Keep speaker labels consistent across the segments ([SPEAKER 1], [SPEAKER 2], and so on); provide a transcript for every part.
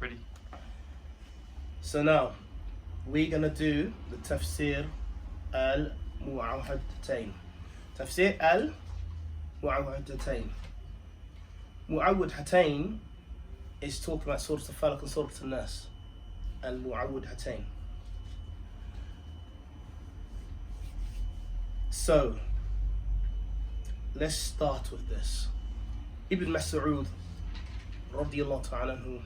[SPEAKER 1] Ready.
[SPEAKER 2] So now, we're going to do the Tafsir Al-Mu'awwidhatayn. Tafsir Al-Mu'awwidhatayn. Mu'awwidhatayn is talking about Surah Al-falaq and Surah Al-nas. Al-Mu'awwidhatayn. So, let's start with this. Ibn Mas'ud radiyallahu ta'ala anhu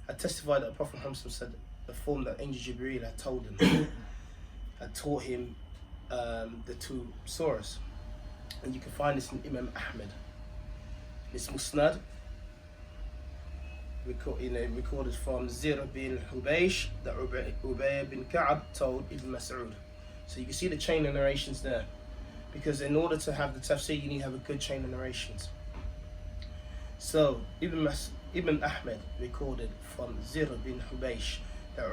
[SPEAKER 2] had testified that the Prophet Muhammad said the form that Angel Jibreel had told him, had taught him the two surahs. And you can find this in Imam Ahmed. This Musnad, recorded from Zir bin Hubaysh that Ubay bin Ka'ab told Ibn Mas'ud. So you can see the chain of narrations there. Because in order to have the tafsir, you need to have a good chain of narrations. So Ibn Ahmed recorded from Zir bin Hubaysh that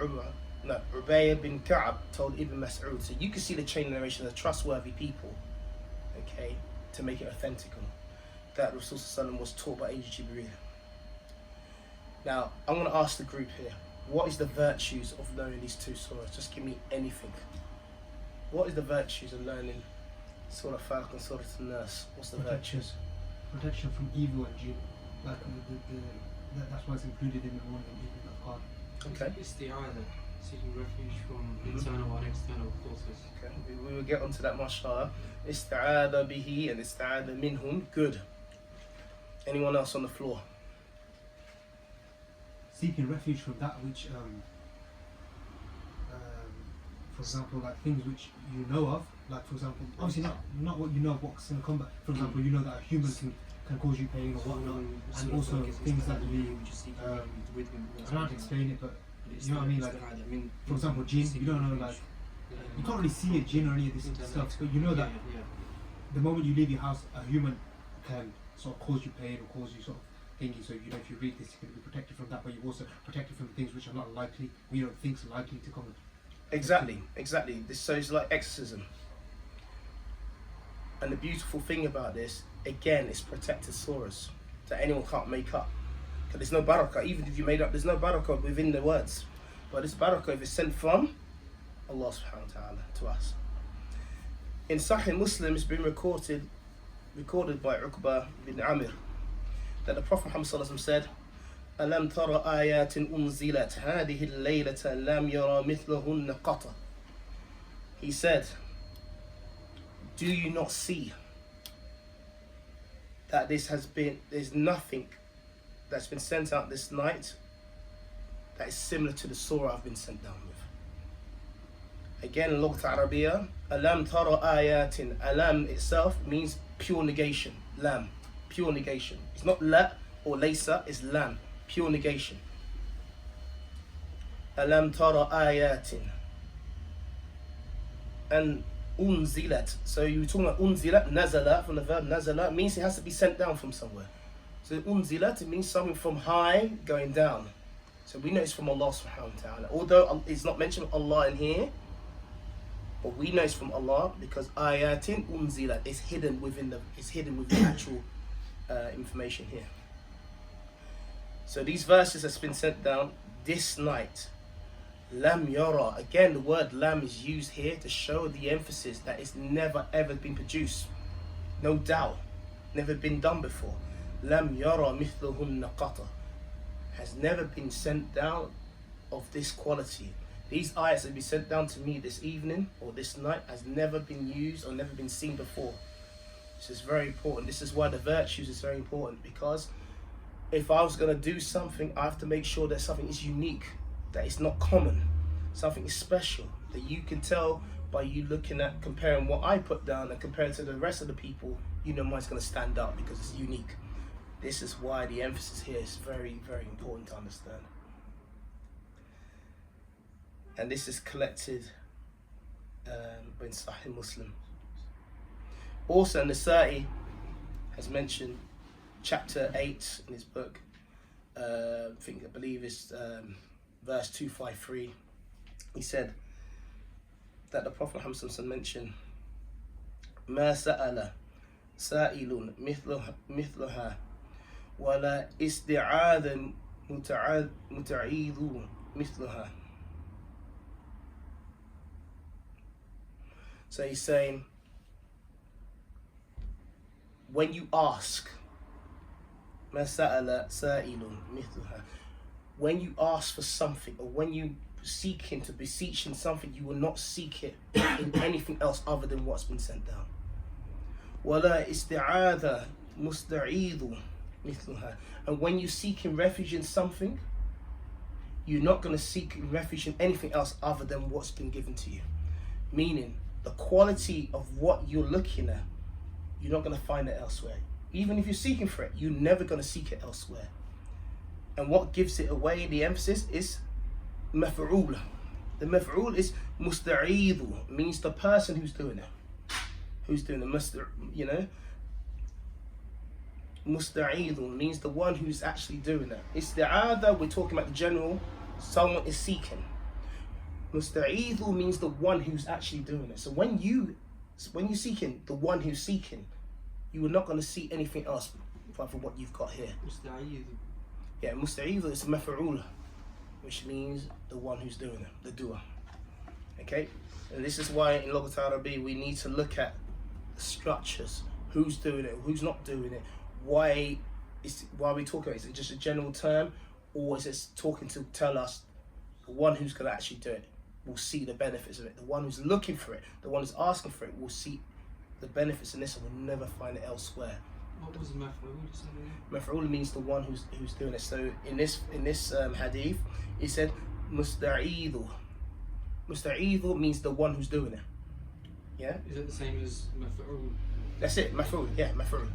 [SPEAKER 2] Ubay bin Ka'ab told Ibn Mas'ud. So you can see the chain of narrations of trustworthy people, okay, to make it authentical, that Rasul was taught by Angel Jibreel. Now, I'm going to ask the group here, what is the virtues of knowing these two surahs? Just give me anything. What is the virtues of learning Surah Al-falaq and Surah Al-nas? What's the virtues?
[SPEAKER 3] Protection from evil and jinn. Like that's why it's included in the one in the Quran.
[SPEAKER 2] Okay.
[SPEAKER 4] It's the either seeking refuge from internal and external forces.
[SPEAKER 2] Okay. We will get onto that, mashallah. Ista'adha bihi and ista'adha minhum. Good. Anyone else on the floor?
[SPEAKER 3] Seeking refuge from that which, for example, like things which you know of, like for example, obviously not what you know of what's in combat. For example, you know that a human can cause you pain or whatnot, and also things that you, I don't have to explain it, but you know what I mean, like, for example, jinn, you don't know, like, you can't really see a jinn or any of this stuff, but you know that the moment you leave your house, a human can sort of cause you pain or cause you sort of thinking, so you know if you read this, you can be protected from that, but you're also protected from things which are not likely, or you don't think is likely to come.
[SPEAKER 2] Exactly. This shows like exorcism. And the beautiful thing about this, again, it's protected surahs that anyone can't make up. Because there's no barakah, even if you made up, there's no barakah within the words. But this barakah, if it's sent from Allah subhanahu wa ta'ala to us. In Sahih Muslim, it's been recorded by Uqba bin Amir that the Prophet Muhammad sallallahu alaihi wasallam said, ألم ترى آيات أنزلت هذه الليلة لم يرى مثلهن قط. He said, do you not see that there's nothing that's been sent out this night that is similar to the surah I've been sent down with. Again, in Lughah Arabiya, Alam tara ayatin. Alam itself means pure negation. Lam, pure negation. It's not la or laysa, it's lam, pure negation. Alam tara ayatin. And unzilat. So you were talking about unzilat, nazala, from the verb nazala, means it has to be sent down from somewhere. So unzilat, it means something from high going down. So we know it's from Allah subhanahu wa ta'ala. Although it's not mentioned Allah in here, but we know it's from Allah because ayatin unzilat is hidden within the actual information here. So these verses has been sent down this night. Lam yara. Again, the word lam is used here to show the emphasis that it's never ever been produced. No doubt. Never been done before. Lam yara mithlahunna qata. Has never been sent down of this quality. These ayats that be sent down to me this evening or this night has never been used or never been seen before. This is very important. This is why the virtues is very important, because if I was going to do something, I have to make sure that something is unique, that it's not common, something is special, that you can tell by you looking at, comparing what I put down and compared to the rest of the people, you know mine's going to stand up because it's unique. This is why the emphasis here is very, very important to understand. And this is collected in Sahih Muslim. Also, Nasa'i has mentioned chapter 8 in his book, I believe it's verse 253. He said that the Prophet Muhammad mentioned, ما سأل سائل مثلها ولا استعاذ متعيذ مثلها. So he's saying, when you ask, ما سأل سائل مثلها, when you ask for something, or when you seeking to beseeching something, you will not seek it in anything else other than what's been sent down. ولا استعاذة مستعيذ مثلها. And when you seeking refuge in something, you're not going to seek refuge in anything else other than what's been given to you. Meaning, the quality of what you're looking at, you're not going to find it elsewhere. Even if you're seeking for it, you're never going to seek it elsewhere. And what gives it away, the emphasis, is maf'ul. The maf'ul is musta'idhu, means the person who's doing it. Who's doing it, you know? Musta'idhu means the one who's actually doing it. Isti'adha, we're talking about the general, someone is seeking. Musta'idhu means the one who's actually doing it. So when you're seeking the one who's seeking, you are not going to see anything else apart from what you've got here.
[SPEAKER 4] مستعيذ.
[SPEAKER 2] Yeah, musta'idhu is maf'ul, which means the one who's doing it, the doer. Okay? And this is why in Lughat Arabi we need to look at the structures. Who's doing it, who's not doing it, why we talk about it. Is it just a general term, or is it talking to tell us the one who's going to actually do it will see the benefits of it? The one who's looking for it, the one who's asking for it, will see the benefits in this and will never find it elsewhere.
[SPEAKER 4] What was maf'ul?
[SPEAKER 2] Maf'ul means the one who's doing it. So in this hadith, it said musta'idhu. Musta'idhu means the one who's doing it. Yeah.
[SPEAKER 4] Is it the same as maf'ul?
[SPEAKER 2] That's it. Maf'ul. Yeah, maf'ul.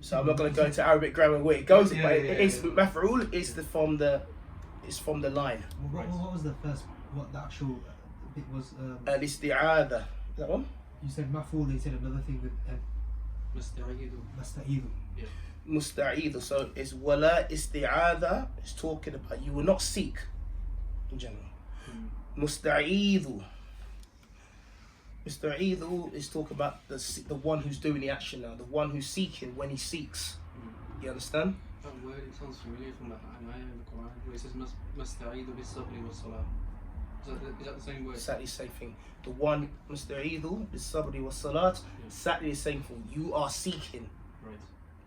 [SPEAKER 2] So I'm not going to go into Arabic grammar where it goes, but it's maf'ul is from the line.
[SPEAKER 3] What was the first? What the actual bit was?
[SPEAKER 2] Al-isti'adha. That one.
[SPEAKER 3] You said maf'ul. They said another thing with
[SPEAKER 4] مستعيذ.
[SPEAKER 3] masta'idhu.
[SPEAKER 4] Yeah.
[SPEAKER 2] Musta'idhu. So it's wala isti'adha. It's talking about you will not seek in general. Musta'idhu. Musta'idhu is talking about the one who's doing the action now, the one who's seeking when he seeks. You understand?
[SPEAKER 4] That word, it sounds familiar from that ayah in the Quran where it says مستعيذ بالصبر والصلاة. Is that the same word?
[SPEAKER 2] Exactly the same thing. The one musta'idhu bis-sabri was-salat. Exactly the same thing. You are seeking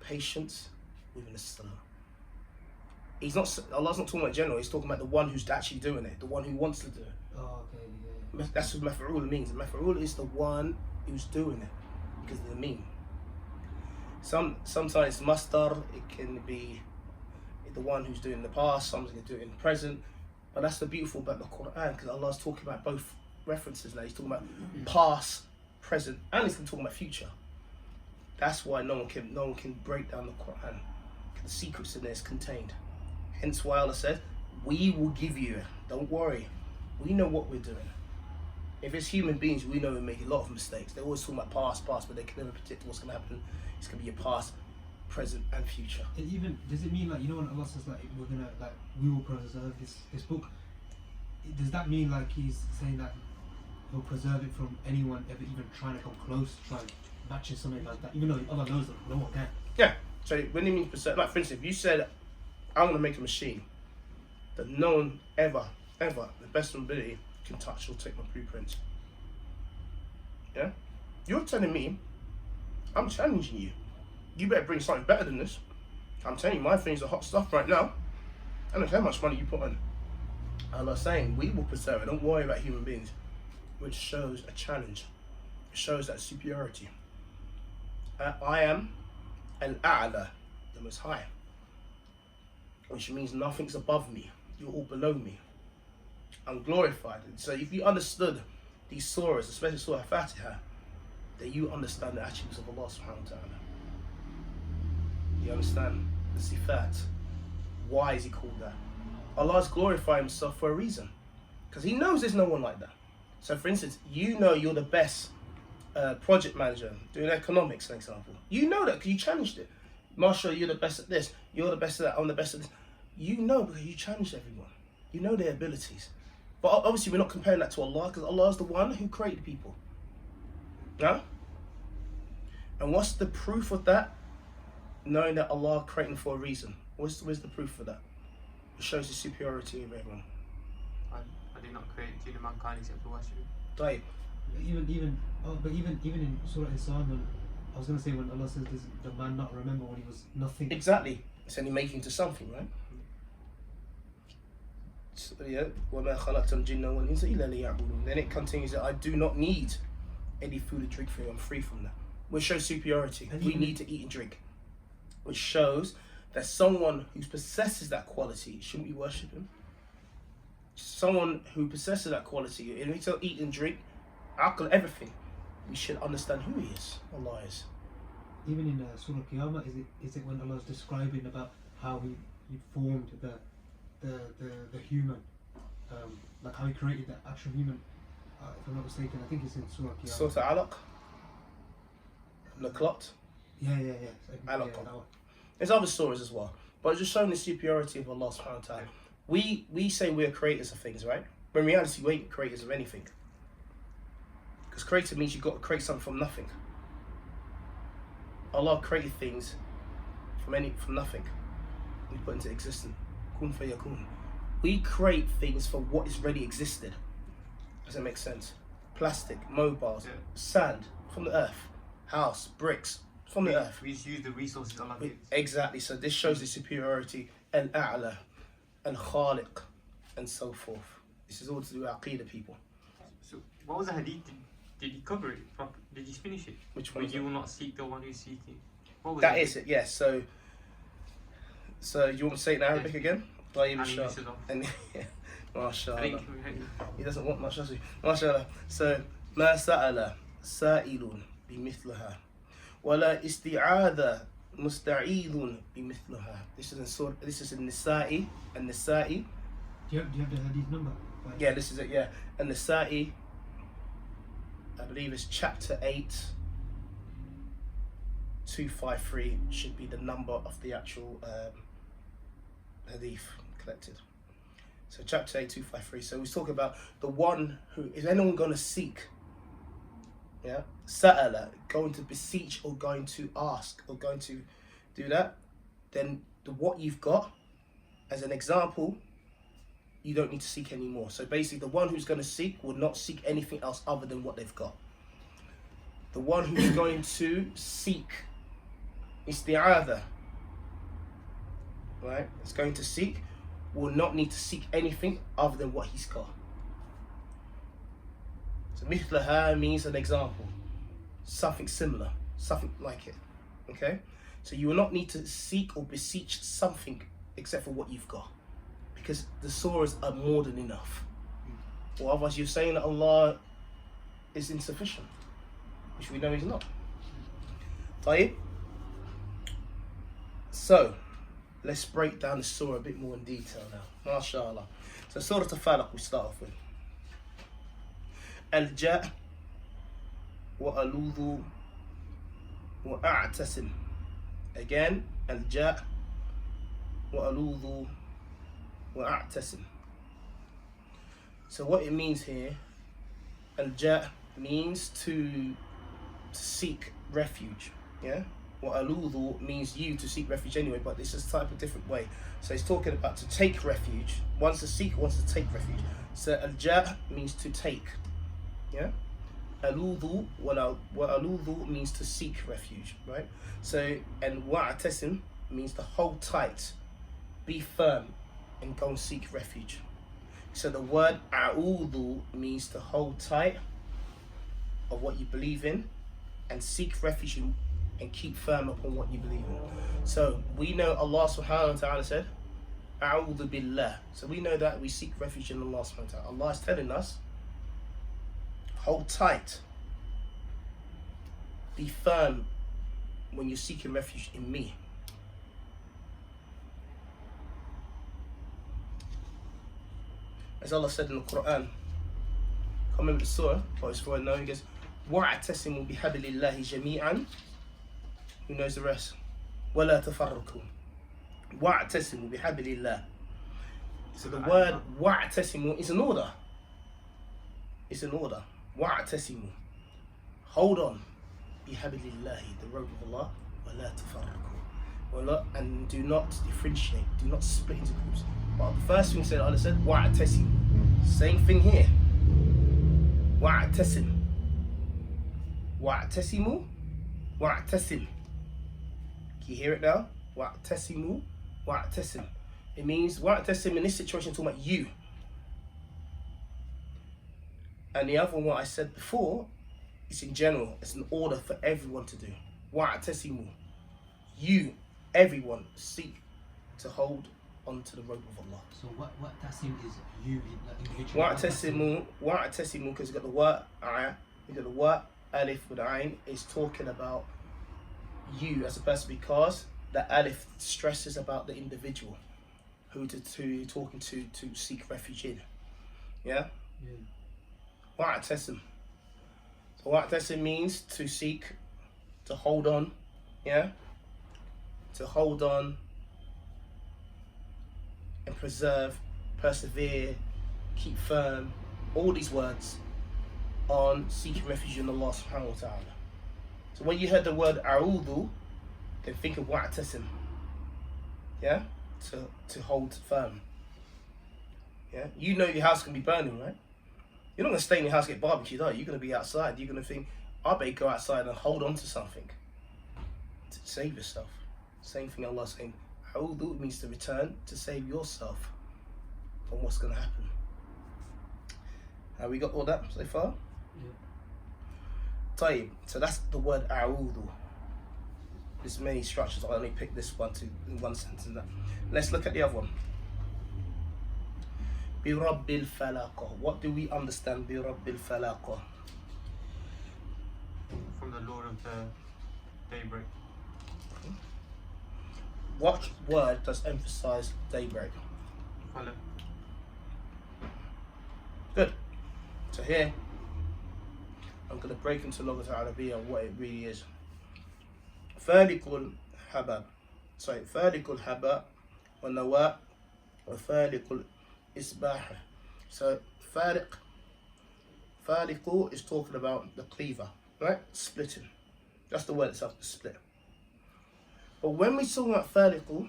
[SPEAKER 2] patience within the salah. Allah's not talking about general. He's talking about the one who's actually doing it, the one who wants to do it.
[SPEAKER 3] Oh, okay, yeah.
[SPEAKER 2] That's what maf'ul means. Maf'ul is the one who's doing it because of the mean. Sometimes masdar, it can be the one who's doing it in the past. Someone's going to do it in the present. But that's the beautiful about the Quran, because Allah's talking about both references now. He's talking about past, present, and he's talking about future. That's why no one can break down the Quran. The secrets in there is contained. Hence why Allah said, we will give you, don't worry, we know what we're doing. If it's human beings, we know we make a lot of mistakes. They're always talking about past, but they can never predict what's going to happen. It's going to be your past, present, and future.
[SPEAKER 3] And even, does it mean like, you know when Allah says like we will preserve this book, does that mean like he's saying that he'll preserve it from anyone ever even trying to come close, try and match it, something like that, even though Allah knows that no one can?
[SPEAKER 2] Yeah, so when he means preserve, like for instance, if you said, I'm going to make a machine that no one ever, the best of ability, can touch or take my blueprints. Yeah? You're telling me, I'm challenging you. You better bring something better than this. I'm telling you, my things are hot stuff right now. I don't care how much money you put on. Allah's saying, we will preserve it. Don't worry about human beings. Which shows a challenge. It shows that superiority. I am Al-A'la, the Most High. Which means nothing's above me. You're all below me. I'm glorified. And so if you understood these surahs, especially Surah Al-Fatiha, then you understand the attributes of Allah subhanahu wa ta'ala. You understand the sifat. Why is he called that? Allah's glorifying himself for a reason. Because he knows there's no one like that. So for instance, you know you're the best project manager doing economics, for example. You know that because you challenged it. Marshall, you're the best at this. You're the best at that. I'm the best at this. You know because you challenged everyone. You know their abilities. But obviously we're not comparing that to Allah, because Allah is the one who created people. No? And what's the proof of that? Knowing that Allah created them for a reason. Where's the proof for that? It shows the superiority of everyone.
[SPEAKER 1] I did not create jinn and mankind except for worship.
[SPEAKER 2] Right.
[SPEAKER 3] Even in Surah Al-Insan, when I was going to say when Allah says, "Does the man not remember when he was nothing?"
[SPEAKER 2] Exactly. It's only making to something, right? So, yeah. وَمَا خَلَقْتَ الْجِنَّ وَالْإِنسَ إِلَّا لِيَعْبُدُونَ. Then it continues that I do not need any food or drink for you. I'm free from that. Which shows superiority.
[SPEAKER 3] And
[SPEAKER 2] We
[SPEAKER 3] even-
[SPEAKER 2] need to eat and drink. Which shows that someone who possesses that quality shouldn't we worship him. Someone who possesses that quality, if we tell eat and drink, alcohol, everything, we should understand who he is. Allah is.
[SPEAKER 3] Even in Surah Qiyamah, is it when Allah is describing about how he formed the human, like how he created the actual human? If I'm not mistaken, I think it's in Surah Qiyamah.
[SPEAKER 2] Surah Al-falaq. Al-falaq.
[SPEAKER 3] Yeah.
[SPEAKER 2] Alaq.
[SPEAKER 3] That one.
[SPEAKER 2] There's other stories as well, but it's just showing the superiority of Allah subhanahu wa ta'ala. We say we're creators of things, right? But in reality, we ain't creators of anything. Because creator means you've got to create something from nothing. Allah created things from nothing. We put into existence. Kun fayakun. We create things for what is already existed. Does that make sense? Plastic, mobiles,
[SPEAKER 1] Yeah.
[SPEAKER 2] sand from the earth, house, bricks from the earth.
[SPEAKER 1] We just use the resources Allah gives.
[SPEAKER 2] Exactly. So this shows the superiority, al-a'la, al-khaliq, and so forth. This is all to do with Aqidah, people.
[SPEAKER 1] So what was the hadith? Did you cover it? Did you finish it?
[SPEAKER 2] Which one?
[SPEAKER 1] But you will not seek the one who's seeking. What was
[SPEAKER 2] That is it. Yes. So you want to say it in Arabic again? طيب إن شاء الله. And ما شاء
[SPEAKER 1] I
[SPEAKER 2] الله.
[SPEAKER 1] think
[SPEAKER 2] He doesn't want much, does he? ما شاء الله. So ما سأل سائل بمثلها ولا استعاذ مستعيذ بمثلها. This is in Nisa'i and Nisa'i.
[SPEAKER 3] Do you have the hadith number?
[SPEAKER 2] Yeah, this is it. Yeah, and Nisa'i, I believe it's chapter 8, 253 should be the number of the actual hadith collected. So chapter 8, 253. So we talk about the one who is anyone going to seek. Yeah, sa'ala, going to beseech or going to ask or going to do that. Then what you've got, as an example, you don't need to seek anymore. So basically, the one who's going to seek will not seek anything else other than what they've got. The one who's going to seek isti'adha, right? Is going to seek will not need to seek anything other than what he's got. So mithlaha means an example, something similar, something like it. Okay, so you will not need to seek or beseech something except for what you've got, because the surahs are more than enough. Or otherwise you're saying that Allah is insufficient, which we know he's not. طيب. So let's break down the surah a bit more in detail now. MashaAllah. So Surah Al-falaq we start off with. Al-ja' wa aludhu wa a'tasim. Again, al-ja' wa aludhu wa a'tasim. So what it means here, al-ja' means to seek refuge. Yeah? Wa aludhu means you to seek refuge anyway, but this is a type of different way. So he's talking about to take refuge. One's to seek, one's to take refuge. So al-ja' means to take. Yeah? Aludhu wa aludhu means to seek refuge, right? So, and wa'tasim means to hold tight, be firm, and go and seek refuge. So the word a'udhu means to hold tight of what you believe in and seek refuge and keep firm upon what you believe in. So we know Allah subhanahu wa ta'ala said, a'udhu billah. So we know that we seek refuge in Allah subhanahu wa ta'ala. Allah is telling us, hold tight, be firm when you're seeking refuge in me. As Allah said in the Quran, can't remember the surah, but it's for now. He goes, وَاعْتَسِمُوا بِحَبْلِ اللَّهِ جَمِيعًا. Who knows the rest? وَلَا تَفَرَّقُوا. وَاعْتَسِمُوا بِحَبْلِ اللَّهِ. So the word وَاعْتَسِمُوا is an order. It's an order. وَاعْتَسِمُوا. Hold on. بِحَبْلِ اللَّهِ, the rope of Allah. وَلَا تَفَرَّقُوا. and do not differentiate, do not split into groups. But the first thing Allah said, wa'tasim. Same thing here. Wa'tasim. Wa'tasimu. Wa'tasim. Can you hear it now? Wa'tasimu. Wa'tasim. It means wa'tasim in this situation talking about you. And the other one, what I said before, is in general. It's an order for everyone to do. Wa'tasimu. You, everyone, seek to hold onto the rope of Allah.
[SPEAKER 3] So what tasim is you, like individual?
[SPEAKER 2] Wa'tasimu, because you got the wa, you got the wa, alif with ayn, is talking about you as a person, because the alif stresses about the individual who you're talking to seek refuge in. Yeah? Wa'tasim. So wa'tasim means to seek, to hold on, yeah? To hold on and preserve, persevere, keep firm, all these words on seeking refuge in Allah subhanahu wa ta'ala. So when you heard the word a'udhu, then think of wa'tasim. Yeah? To hold firm. Yeah? You know your house can be burning, right? You're not going to stay in your house and get barbecued, are you? You're going to be outside. You're going to think, I better go outside and hold on to something to save yourself. Same thing Allah saying, A'udhu means to return, to save yourself from what's going to happen. Have we got all that so far?
[SPEAKER 3] Yeah.
[SPEAKER 2] Tayyib. So that's the word A'udhu. There's many structures. I only picked this one in one sentence. Let's look at the other one. Bi Rabbil falaq. What do we understand bi Rabbil falaq?
[SPEAKER 1] From the Lord of the daybreak.
[SPEAKER 2] What word does emphasize daybreak?
[SPEAKER 1] Falaq.
[SPEAKER 2] Good. So here, I'm going to break into Lughat al-Arabiya and what it really is. Falikul haba. Sorry, Falikul haba wa nawa wa falikul isbah. So Faliku is talking about the cleaver, right? Splitting. That's the word itself, to split. But when we talk about Faliku,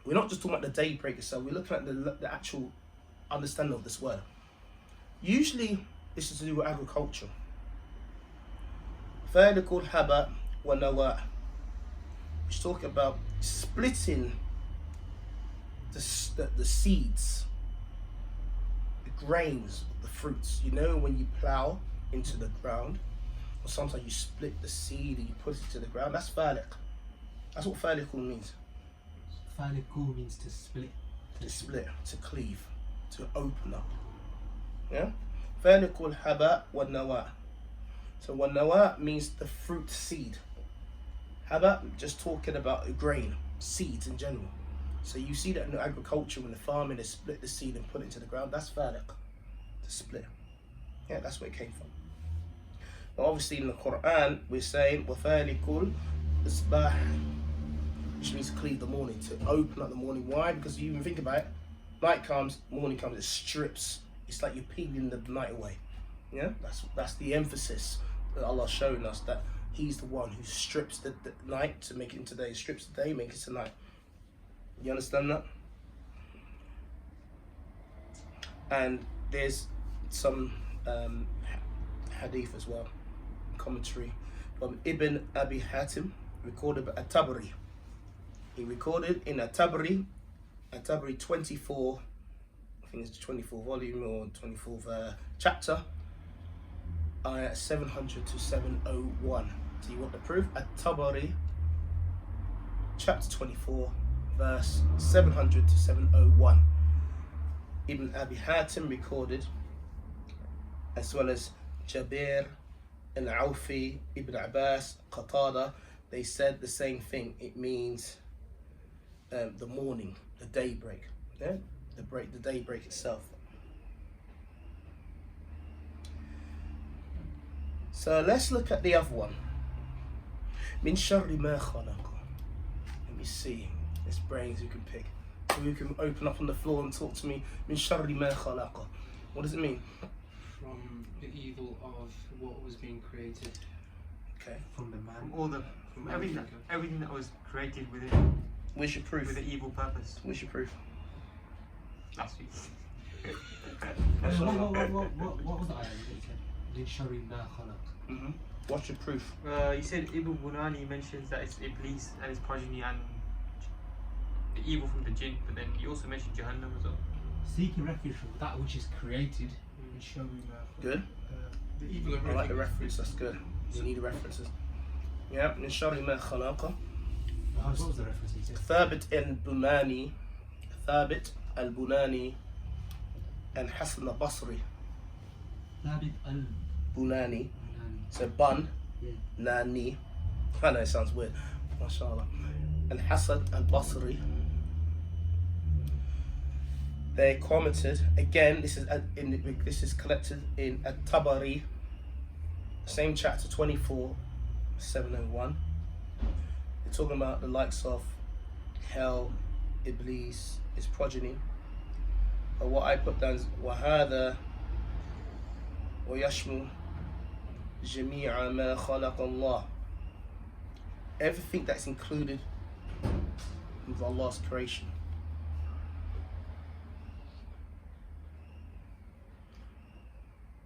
[SPEAKER 2] we're not just talking about the daybreak itself, we're looking at the actual understanding of this word. Usually, this is to do with agriculture. Falikul haba wa nawa. It's talking about splitting the seeds, the grains, the fruits. You know, when you plow into the ground, or sometimes you split the seed and you put it to the ground. That's faliq. That's what falikul means.
[SPEAKER 3] Faliku means to split.
[SPEAKER 2] To split, to cleave, to open up. Yeah? Falikul haba wa nawa. So wa nawa means the fruit seed. Haba, just talking about a grain, seeds in general. So you see that in agriculture, when the farming, they split the seed and put it into the ground. That's faliq, to split. Yeah, that's where it came from. But obviously in the Quran, we're saying وَفَالِكُ الْإِصْبَاحِ, which means to cleave the morning, to open up the morning. Why? Because you even think about it, night comes, morning comes, it strips. It's like you're peeling the night away. Yeah, that's the emphasis that Allah's showing us, that He's the one who strips the night to make it into day, strips the day, make it to night. You understand that? And there's some hadith as well, commentary from Ibn Abi Hatim, recorded by At-Tabari. He recorded in At-Tabari 24, I think it's 24 volume or 24th chapter, 700 to 701. Do you want the proof? At-Tabari, chapter 24, verse 700 to 701. Ibn Abi Hatim recorded, as well as Jabir, Al-Awfi, Ibn Abbas, Qatada, they said the same thing. It means the morning, the daybreak. Yeah? The daybreak itself. So let's look at the other one. Min sharri ma khalaqa. Let me see. There's brains who can pick. Who can open up on the floor and talk to me. Min sharri ma khalaqa. What does it mean?
[SPEAKER 4] From the evil of what was being created.
[SPEAKER 2] Okay.
[SPEAKER 3] From the man.
[SPEAKER 1] From everything that was created with
[SPEAKER 2] Where's your proof?
[SPEAKER 1] an evil purpose.
[SPEAKER 2] Where's your proof?
[SPEAKER 1] Last week.
[SPEAKER 3] What was the ayah that said? Min sharri ma khalaq.
[SPEAKER 2] What's your proof?
[SPEAKER 1] He said Ibn Bunani mentions that it's Iblis and his progeny and the evil from the jinn, but then he also mentioned Jahannam as well.
[SPEAKER 3] Seeking refuge from that which is created. Min sharri ma khalaq.
[SPEAKER 2] Good.
[SPEAKER 4] The evil of
[SPEAKER 2] I like the
[SPEAKER 4] everything.
[SPEAKER 2] reference. That's good. You need the references. Yeah. من شر ما خلق.
[SPEAKER 3] What was the reference he said?
[SPEAKER 2] ثابت البناني and Hasan al-Basri.
[SPEAKER 3] Thabit
[SPEAKER 2] Bunani.
[SPEAKER 3] al-Bunani.
[SPEAKER 2] So bun,
[SPEAKER 3] Yeah.
[SPEAKER 2] nani. I know it sounds weird. MashaAllah. And Hasan al-Basri. They commented again. This is collected in At-Tabari, same chapter 24, 701. They're talking about the likes of hell, Iblis, his progeny. But what I put down is وهذا ويشمل جميع ما خلق الله. Everything that's included with Allah's creation.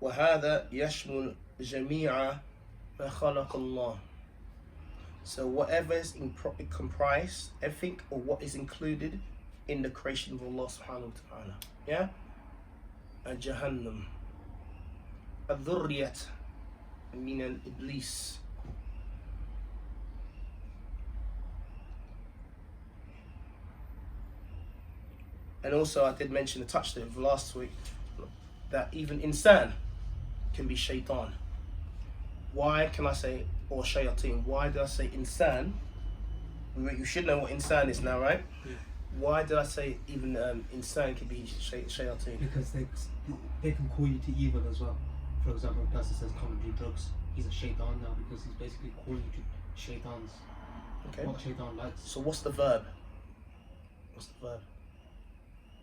[SPEAKER 2] وهذا يشمل جميع ما خلق الله. So whatever is comprised, everything or what is included in the creation of Allah subhanahu wa ta'ala. Yeah? And Jahannam. الذرية من الإبليس. And also I did mention, I touched it last week, that even insan can be shaitan. Why can I say, or shayateen? Why did I say insan? You should know what insan is now, right?
[SPEAKER 4] Yeah.
[SPEAKER 2] Why did I say even insan can be shayateen?
[SPEAKER 3] Because they can call you to evil as well. For example, a person says come and do drugs. He's a shaitan now because he's basically calling you to shaitans.
[SPEAKER 2] Okay.
[SPEAKER 3] What shaitan likes.
[SPEAKER 2] So what's the verb? What's the verb?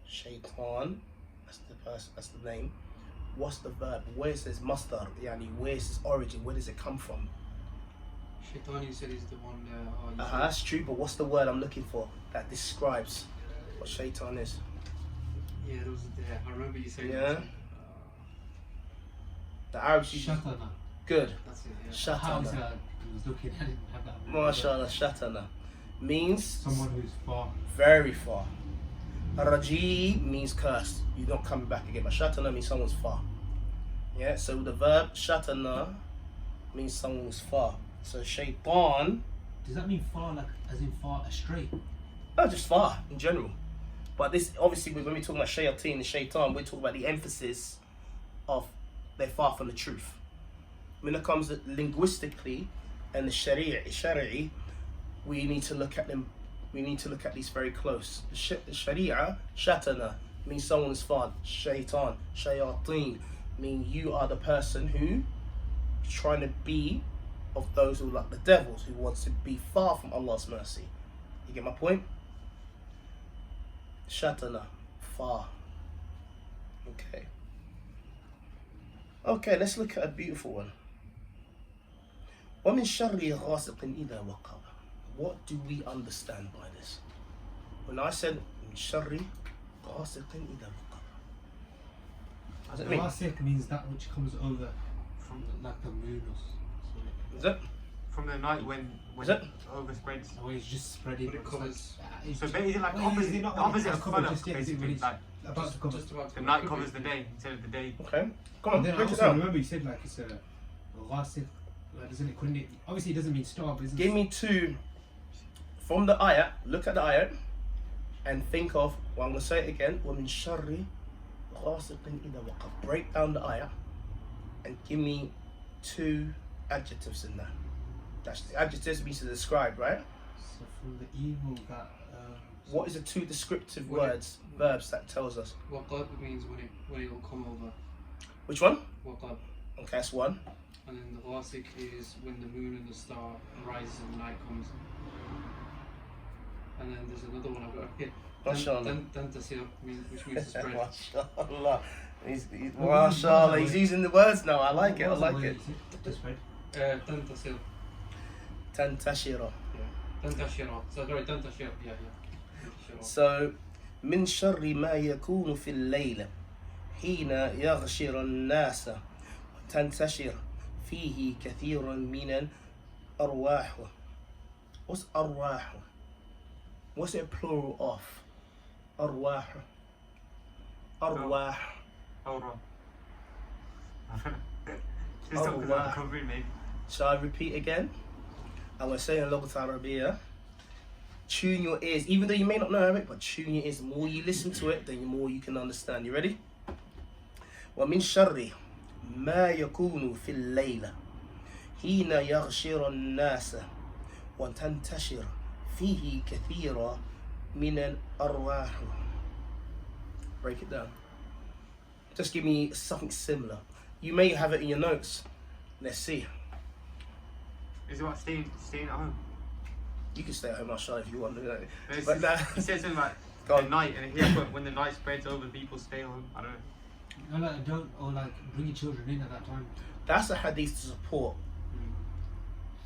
[SPEAKER 2] Shaitan. That's the person. That's the name. What's the verb? Where's this masdar? Yani, where's its origin? Where does it come from?
[SPEAKER 4] Shaitan, you said, is the one.
[SPEAKER 2] That's true, but what's the word I'm looking for that describes what shaitan is?
[SPEAKER 4] Yeah, there was. I remember you saying.
[SPEAKER 2] Yeah.
[SPEAKER 4] That.
[SPEAKER 2] The Arabs use
[SPEAKER 3] Shatana.
[SPEAKER 2] good.
[SPEAKER 4] That's it. Yeah.
[SPEAKER 2] Shatana.
[SPEAKER 3] He was looking at it and have that.
[SPEAKER 2] MashaAllah, shatana means
[SPEAKER 3] Someone who's far.
[SPEAKER 2] very far. Raji means cursed. You're not coming back again. But shatana means someone's far. Yeah, so the verb shatana means someone's far. So shaitan,
[SPEAKER 3] Does that mean far, like as in far astray?
[SPEAKER 2] not just far in general. But this, obviously, when we talk about shayateen and shaitan, we're talking about the emphasis of they're far from the truth. When it comes to linguistically and the shari'i, we need to look at them. We need to look at these very close. The sharia, shatana, means someone is far. Shaitan, shayateen, mean you are the person who is trying to be of those who are like the devils, who wants to be far from Allah's mercy. You get my point? Shatana, far. Okay. Okay, let's look at a beautiful one. وَمِن شَرِّ غَاسِقٍ إِذَا وَقَبَ. What do we understand by this? When I said مِن شَرِّ غَاسِقٍ إِذَا وَقَبَ, what does it mean?
[SPEAKER 3] Rasik means that which comes over
[SPEAKER 1] From
[SPEAKER 3] like the moon or something.
[SPEAKER 2] Is it?
[SPEAKER 1] from the night when
[SPEAKER 2] Is it?
[SPEAKER 1] overspreads.
[SPEAKER 3] Or it's just spreading.
[SPEAKER 4] But it
[SPEAKER 3] it's
[SPEAKER 4] covers.
[SPEAKER 3] it's
[SPEAKER 1] So
[SPEAKER 3] just-
[SPEAKER 1] basically, like
[SPEAKER 3] well, is
[SPEAKER 1] opposite,
[SPEAKER 3] it not
[SPEAKER 1] the
[SPEAKER 3] when
[SPEAKER 1] opposite
[SPEAKER 3] it's
[SPEAKER 1] of
[SPEAKER 3] covered
[SPEAKER 1] falaq,
[SPEAKER 3] just yet, is it
[SPEAKER 1] basically.
[SPEAKER 3] when it's
[SPEAKER 1] Like
[SPEAKER 3] about to cover?
[SPEAKER 4] Just about to
[SPEAKER 1] the
[SPEAKER 4] cover.
[SPEAKER 1] night
[SPEAKER 4] Could
[SPEAKER 1] covers
[SPEAKER 4] be.
[SPEAKER 1] the day instead of the day.
[SPEAKER 2] Okay. Come on,
[SPEAKER 3] And then I
[SPEAKER 2] break it
[SPEAKER 3] also
[SPEAKER 2] down.
[SPEAKER 3] remember you said like it's a rasik. Like doesn't it? Couldn't it? Obviously, it doesn't mean star, but isn't
[SPEAKER 2] Give me two from the ayat. Look at the ayat and think of. Well, I'm gonna say it again. وَمِن شَرِّ غَاسِقٍ إِذَا وَقَبَ. Break down the ayat and give me two adjectives in there. That's the adjectives means to describe, right?
[SPEAKER 3] So from the evil that.
[SPEAKER 2] What is the two descriptive
[SPEAKER 4] When it-
[SPEAKER 2] words, verbs that tells us?
[SPEAKER 4] Waqab means when it will come over.
[SPEAKER 2] Which one?
[SPEAKER 4] Waqab.
[SPEAKER 2] Okay, that's one.
[SPEAKER 4] And then the Rasik is when the moon and the star rises and night comes. And then there's another one I've got here.
[SPEAKER 2] MashaAllah.
[SPEAKER 4] Tantasir, which means to spread.
[SPEAKER 2] MashaAllah. MashaAllah. He's using the words now. I like it. I like it.
[SPEAKER 3] Just right.
[SPEAKER 4] Tantasir.
[SPEAKER 2] تنتشر.
[SPEAKER 4] تنتشر. So sorry, تنتشر. Yeah. تنتشر.
[SPEAKER 2] So من شر ما يكون في الليل حين يغشر الناس تنتشر فيه كثير من الأرواح. What's أرواح? What's it plural of? أرواح. أرواح.
[SPEAKER 1] Aura. Just talk about covering, maybe.
[SPEAKER 2] Shall I repeat again? I'm going to say in Lughat Arabiya. Tune your ears, even though you may not know Arabic, but tune your ears. The more you listen to it, then the more you can understand. You ready? ومن شر ما يكون في الليل حين يغشر الناس وتنتشر فيه كثير من الأرواح. Break it down. Just give me something similar. You may have it in your notes. Let's see.
[SPEAKER 1] Is it about staying at home?
[SPEAKER 2] You can stay at home, I'll show if you want.
[SPEAKER 1] But
[SPEAKER 2] nah.
[SPEAKER 1] He said something about
[SPEAKER 2] Go
[SPEAKER 1] the
[SPEAKER 2] on.
[SPEAKER 1] night, and here but when the night spreads over, people stay home. I don't know.
[SPEAKER 3] No, like, don't, or like bring your children in at that time.
[SPEAKER 2] That's a hadith to support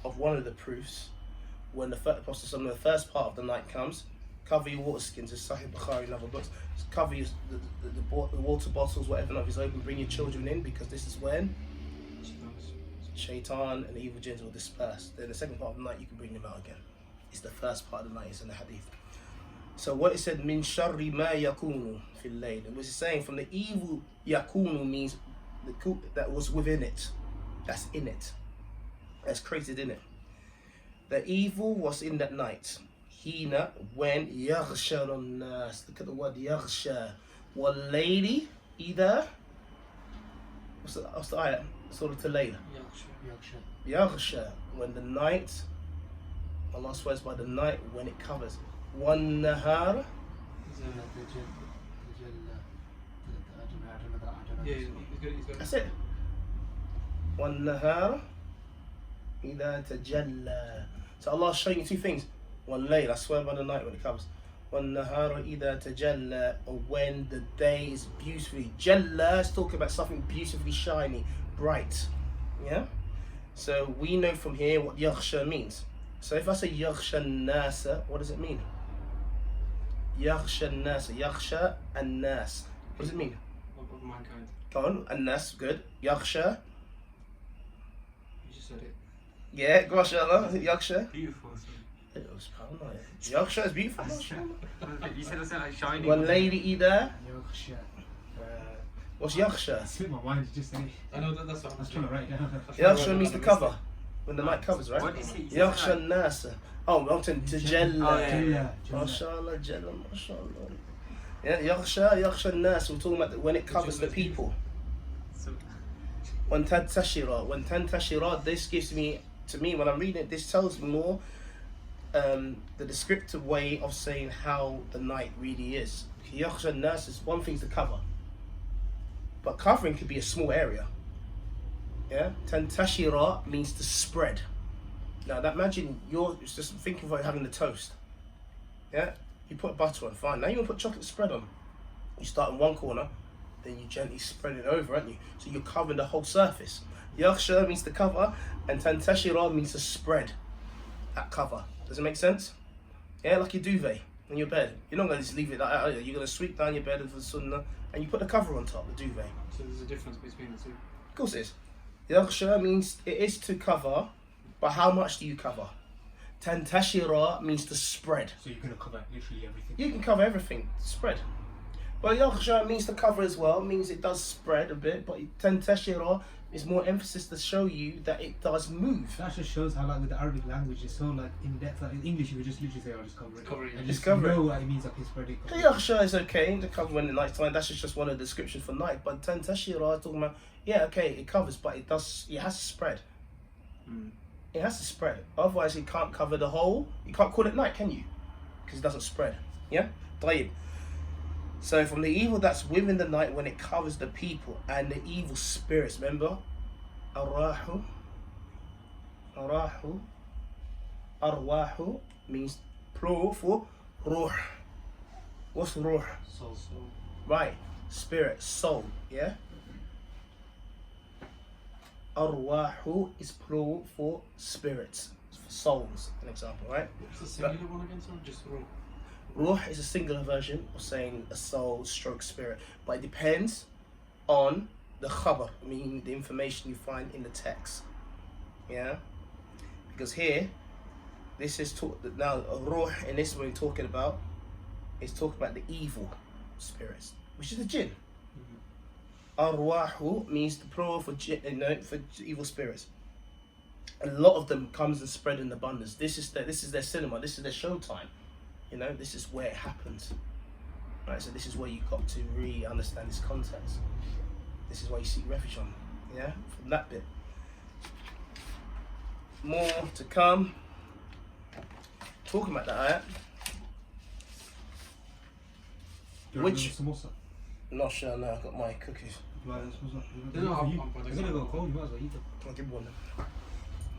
[SPEAKER 2] of one of the proofs. When the first part of the night comes, cover your water skins, as Sahih Bukhari and other books. Cover your, the water bottles, whatever not is open, bring your children in, because this is when shaitan and the evil jinns will disperse. Then the second part of the night you can bring them out again. It's the first part of the night, it's in the hadith. So what it said, min sharri ma yakunu fil layl, which is saying from the evil yakunu means that was within it, that's in it, that's created in it. The evil was in that night. Hina, when yaghsha nas. Look at the word yaghsha. Wal layli ida. What's the ayat? Surah Al-falaq. Yaghsha, when the night, Allah swears by the night when it covers. Wan nahar.
[SPEAKER 4] Yeah, he's got
[SPEAKER 2] That's it. Wan nahar ida tajalla. So Allah's showing you two things. One layl, I swear by the night when it covers. Wan nahar ida tajalla, or when the day is beautifully. Jalla is talking about something beautifully shiny, bright. Yeah? So we know from here what yaghsha means. So if I say yaghsha nasa, what does it mean? Yaghsha nasa, yaghsha and nas. What does it mean?
[SPEAKER 4] of mankind.
[SPEAKER 2] Go on, and nas, good. Yaghsha,
[SPEAKER 4] You just said it.
[SPEAKER 2] yeah, mashallah, yaghsha.
[SPEAKER 1] Beautiful. So.
[SPEAKER 2] It was paranoid. Yaghsha is beautiful, mashallah.
[SPEAKER 1] You said it's like shining.
[SPEAKER 2] One lady ida.
[SPEAKER 3] Yaghsha.
[SPEAKER 2] What's yaghsha?
[SPEAKER 3] It slipped my mind, you just said it.
[SPEAKER 4] I know that's what
[SPEAKER 3] I was trying to write it down.
[SPEAKER 2] Yaghsha means the cover. When the night covers, right?
[SPEAKER 1] What is it?
[SPEAKER 2] Yaghsha nasa. Oh, I'm saying tajalla.
[SPEAKER 1] Oh, yeah.
[SPEAKER 2] Mashallah, jalla, mashallah. Yeah, yaghsha nas. We're talking about when it covers the people.
[SPEAKER 1] So,
[SPEAKER 2] When tantashira, this gives me, to me, when I'm reading it, this tells me more the descriptive way of saying how the night really is. Yaghsha nas is one thing to cover, but covering could be a small area. Yeah, tantashira means to spread. Now, that imagine you're just thinking about having the toast. Yeah, you put butter on, fine. Now you want to put chocolate spread on. You start in one corner, then you gently spread it over, aren't you? So you're covering the whole surface. Yaghsha means to cover, and tantashira means to spread that cover. Does it make sense? Yeah, like your duvet on your bed. You're not going to just leave it like that, are you? You're going to sweep down your bed with the sunnah, and you put the cover on top, the duvet.
[SPEAKER 4] So there's a difference between the two.
[SPEAKER 2] Of course it is. Yaghsha means it is to cover, but how much do you cover? Tantashira means to spread.
[SPEAKER 3] So you're going to cover literally everything.
[SPEAKER 2] You can cover everything, spread. But yaghsha means to cover as well, means it does spread a bit, but tantashira is more emphasis to show you that it does move.
[SPEAKER 3] That just shows how, like, with the Arabic language, it's so like in depth. Like in English, you would just literally say, "I'll just cover it."
[SPEAKER 4] Cover it.
[SPEAKER 3] And
[SPEAKER 2] Just
[SPEAKER 3] just
[SPEAKER 2] cover it.
[SPEAKER 3] know what it means, like it's spread it.
[SPEAKER 2] Yaghsha is okay to cover when the night's time. That's just one of the descriptions for night. But tantashira is talking about, yeah, okay, it covers, but it has to spread. It has to spread. Otherwise, it can't cover the whole. You can't call it night, can you? Because it doesn't spread. Yeah? طيب. So from the evil that's within the night when it covers the people and the evil spirits, remember? Arwahu. Arwahu means plural for ruh. What's ruh?
[SPEAKER 4] So
[SPEAKER 2] Right. Spirit, soul. Yeah? Arwahu is plural for spirits. for souls, an example, right?
[SPEAKER 4] What's the singular one again, sorry? Just ruh.
[SPEAKER 2] Ruh is a singular version of saying a soul stroke spirit, but it depends on the khabar, meaning the information you find in the text. Yeah? Because here, this is now ruh in this we're talking about is talking about the evil spirits, which is the jinn. Arwahu means the plural for for evil spirits. A lot of them comes and spread in abundance. This is their cinema. This is their showtime. You know, this is where it happens. Right. So this is where you got to really understand this context. This is why you seek refuge on. Yeah, from that bit. More to come. Talking about that ayat. Which? Not sure. No, I've got my cookies.
[SPEAKER 3] No,
[SPEAKER 4] I'm
[SPEAKER 3] gonna go cold. You might as well eat them.
[SPEAKER 2] I'll give one.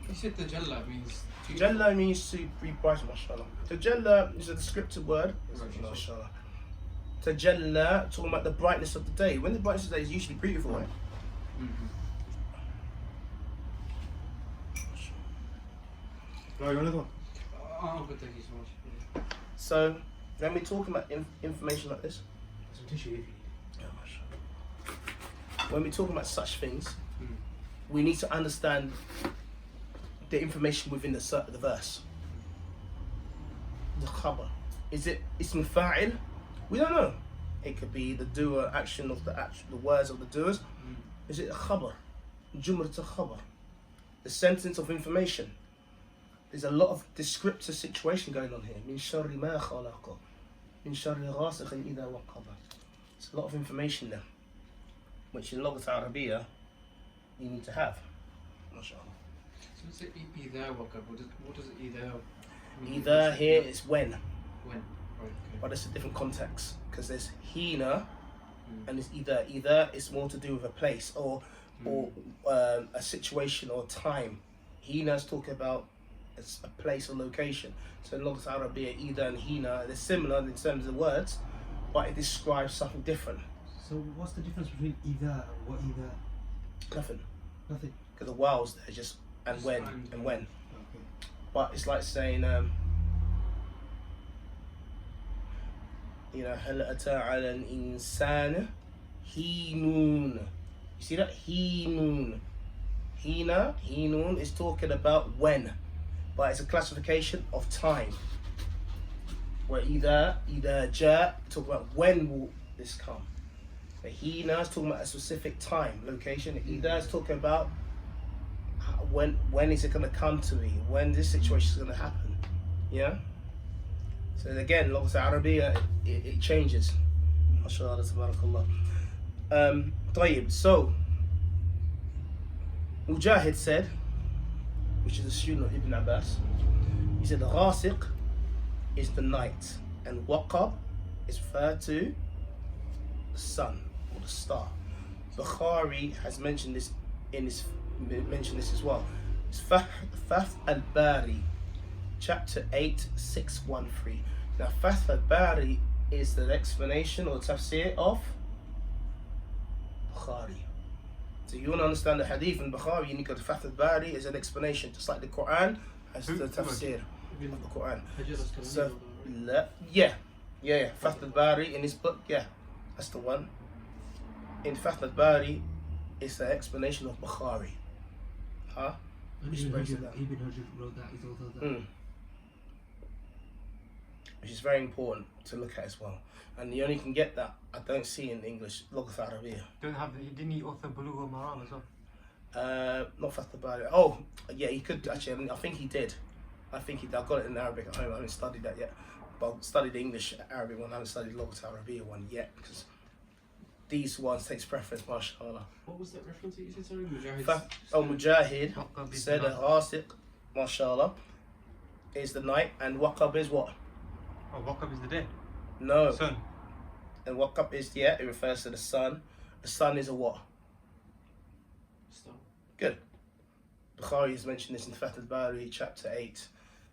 [SPEAKER 4] You said tajalla means to
[SPEAKER 2] Tajalla means to be bright, mashallah. Tajalla is a descriptive word, mashallah. Tajalla, talking about the brightness of the day. When the brightness of the day is usually beautiful, right?
[SPEAKER 3] Right, another one.
[SPEAKER 4] Oh, but thank you so much.
[SPEAKER 2] So, when we're talking about information like this,
[SPEAKER 3] Some tissue if you need.
[SPEAKER 2] yeah, mashallah. When we're talking about such things, we need to understand the information within the verse. The khabar. Is it ism fa'il? We don't know. It could be the doer action of the words of the doers. Is it a khabar? Jumrat al-khabar. The sentence of information. There's a lot of descriptive situation going on here. Min sharri ma khalaqa. Min sharri ghasikhin idha waqaba. It's a lot of information there, which in Lughat Arabiya you need to have. MashaAllah.
[SPEAKER 4] So it's either waqab. What does it either mean?
[SPEAKER 2] Either here is when,
[SPEAKER 4] When? Right, okay.
[SPEAKER 2] but it's a different context because there's hina and it's either. Either it's more to do with a place or a situation or time. Hina is talking about a place or location. So in Lughat Arabiya, either and hina they're similar in terms of words, but it describes something different.
[SPEAKER 3] So what's the difference between either and what either?
[SPEAKER 2] Nothing,
[SPEAKER 3] Nothing.
[SPEAKER 2] because the wows there just and
[SPEAKER 4] Just
[SPEAKER 2] when
[SPEAKER 4] and.
[SPEAKER 2] and when.
[SPEAKER 3] Okay.
[SPEAKER 2] But it's like saying, you know, هل أتى على الإنسان حين. You see that? حين. Hinun is talking about when, but it's a classification of time. Where either ja talk about when will this come. But hina is talking about a specific time, location. Either is talking about when is it going to come to me? When this situation is going to happen? Yeah. So again, Lughat Arabiya, it changes. MashaAllah, tabarakallah. طيب, so Mujahid said, which is a student of Ibn Abbas, he said the ghasiq is the night and waqab is referred to the sun or the star. Bukhari has mentioned this as well. It's Fath al-Bari, chapter 8, 613. Now Fath al-Bari is the explanation or tafsir of Bukhari. So you want to understand the hadith in Bukhari, you need to go to Fath al-Bari as an explanation, just like the Quran has the tafsir of the Quran. So, yeah. Fath al-Bari in his book, yeah, that's the one. In Fath al-Bari, it's the explanation of Bukhari. Huh?
[SPEAKER 3] And
[SPEAKER 2] Which
[SPEAKER 3] Ibn
[SPEAKER 2] breaks it
[SPEAKER 3] Hajar
[SPEAKER 2] down.
[SPEAKER 3] wrote that. He's also that.
[SPEAKER 2] Which is very important to look at as well. And you only can get that, I don't see in English, Lughat Arabiya.
[SPEAKER 1] Don't have the, didn't he author Bulugh al-Maram as well?
[SPEAKER 2] Not Fath al-Bari. Oh, yeah, he could actually. I think he did. I've got it in Arabic at home. I haven't studied that yet. But I've studied the English Arabic one. I haven't studied Lughat Arabiya one yet because these ones takes preference, mashallah.
[SPEAKER 4] What was that reference that you said? Sorry, Mujahid.
[SPEAKER 2] Mujahid
[SPEAKER 1] Waqab is
[SPEAKER 2] said
[SPEAKER 1] the
[SPEAKER 2] a ghasiq, mashallah, is the night, and waqab is what?
[SPEAKER 1] Oh, Waqab is the day.
[SPEAKER 2] No.
[SPEAKER 1] Sun.
[SPEAKER 2] And waqab is, yeah, it refers to the sun. The sun is a what?
[SPEAKER 4] Stop.
[SPEAKER 2] Good. Bukhari has mentioned this in Fath al-Bari, chapter 8,
[SPEAKER 3] Could you